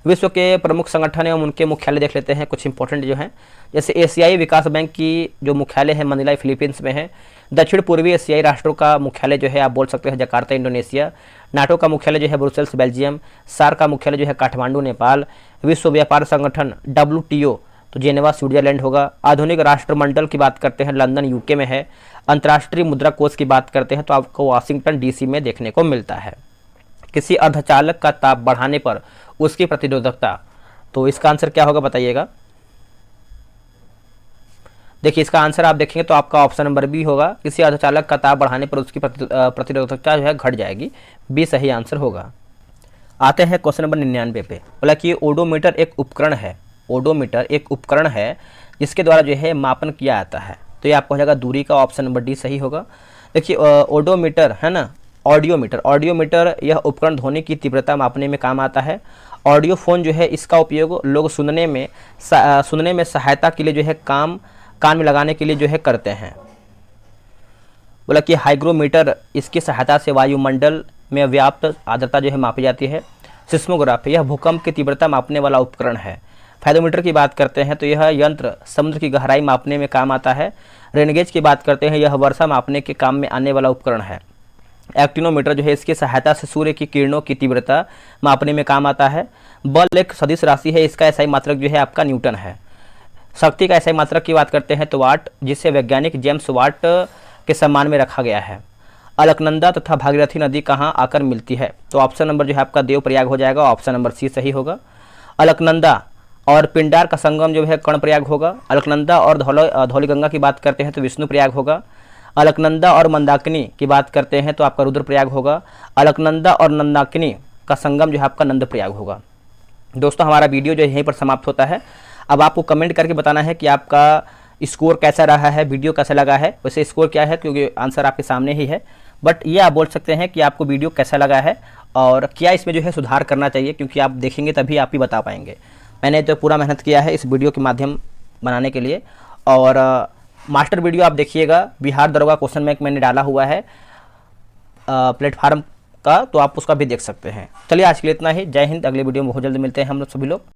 S1: विश्व के प्रमुख संगठन एवं उनके मुख्यालय देख लेते हैं, कुछ इंपॉर्टेंट जो हैं, जैसे एशियाई विकास बैंक की जो मुख्यालय है मनीला फिलीपींस में है। दक्षिण पूर्वी एशियाई राष्ट्रों का मुख्यालय जो है आप बोल सकते हैं जकार्ता इंडोनेशिया। नाटो का मुख्यालय जो है ब्रुसेल्स बेल्जियम। सार का मुख्यालय जो है काठमांडू नेपाल। विश्व व्यापार संगठन WTO तो जेनेवा स्विट्जरलैंड होगा। आधुनिक राष्ट्रमंडल की बात करते हैं लंदन UK में है। अंतर्राष्ट्रीय मुद्रा कोष की बात करते हैं तो आपको वाशिंगटन DC में देखने को मिलता है। किसी अर्धचालक का ताप बढ़ाने पर उसकी प्रतिरोधकता, तो इसका आंसर क्या होगा बताइएगा। देखिए इसका आंसर आप देखेंगे तो आपका ऑप्शन नंबर बी होगा। किसी अर्धचालक का ताप बढ़ाने पर उसकी प्रतिरोधकता जो है घट जाएगी। बी सही आंसर होगा। आते हैं क्वेश्चन नंबर 99 पे। बोला कि ओडोमीटर एक उपकरण है। ओडोमीटर एक उपकरण है जिसके द्वारा जो है मापन किया जाता है, तो ये आपको हो जाएगा दूरी का। ऑप्शन नंबर डी सही होगा। देखिए ओडोमीटर है ना, ऑडियोमीटर यह उपकरण ध्वनि की तीव्रता मापने में काम आता है। ऑडियो फोन जो है इसका उपयोग लोग सुनने में सहायता के लिए जो है कान में लगाने के लिए जो है करते हैं। बोला कि हाइग्रोमीटर इसकी सहायता से वायुमंडल में व्याप्त आर्द्रता जो है मापी जाती है। सिस्मोग्राफ यह भूकंप की तीव्रता मापने वाला उपकरण है। फायदोमीटर की बात करते हैं तो यह यंत्र समुद्र की गहराई मापने में काम आता है। रेनगेज की बात करते हैं, यह वर्षा मापने के काम में आने वाला उपकरण है। एक्टिनोमीटर जो है इसकी सहायता से सूर्य की किरणों की तीव्रता मापने में काम आता है। बल एक सदिश राशि है, इसका एसआई मात्रक जो है आपका न्यूटन है। शक्ति का एसआई मात्रक की बात करते हैं तो वाट, जिसे वैज्ञानिक जेम्स वाट के सम्मान में रखा गया है। अलकनंदा तथा भागीरथी नदी कहाँ आकर मिलती है, तो ऑप्शन नंबर जो है आपका देवप्रयाग हो जाएगा। ऑप्शन नंबर सी सही होगा। अलकनंदा और पिंडार का संगम जो है कर्णप्रयाग होगा। अलकनंदा और धौलीगंगा की बात करते हैं तो विष्णुप्रयाग होगा। अलकनंदा और मंदाकिनी की बात करते हैं तो आपका रुद्रप्रयाग होगा। अलकनंदा और नंदाकिनी का संगम जो है आपका नंदप्रयाग होगा। दोस्तों हमारा वीडियो जो यहीं पर समाप्त होता है। अब आपको कमेंट करके बताना है कि आपका स्कोर कैसा रहा है, वीडियो कैसा लगा है। वैसे स्कोर क्या है क्योंकि आंसर आपके सामने ही है, बट ये आप बोल सकते हैं कि आपको वीडियो कैसा लगा है और क्या इसमें जो है सुधार करना चाहिए, क्योंकि आप देखेंगे तभी आप ही बता पाएंगे। मैंने तो पूरा मेहनत किया है इस वीडियो के माध्यम बनाने के लिए। और मास्टर वीडियो आप देखिएगा, बिहार दरोगा क्वेश्चन बैंक मैंने डाला हुआ है प्लेटफार्म का, तो आप उसका भी देख सकते हैं। चलिए आज के लिए इतना ही। जय हिंद। अगले वीडियो में बहुत जल्द मिलते हैं हम लोग सभी लोग।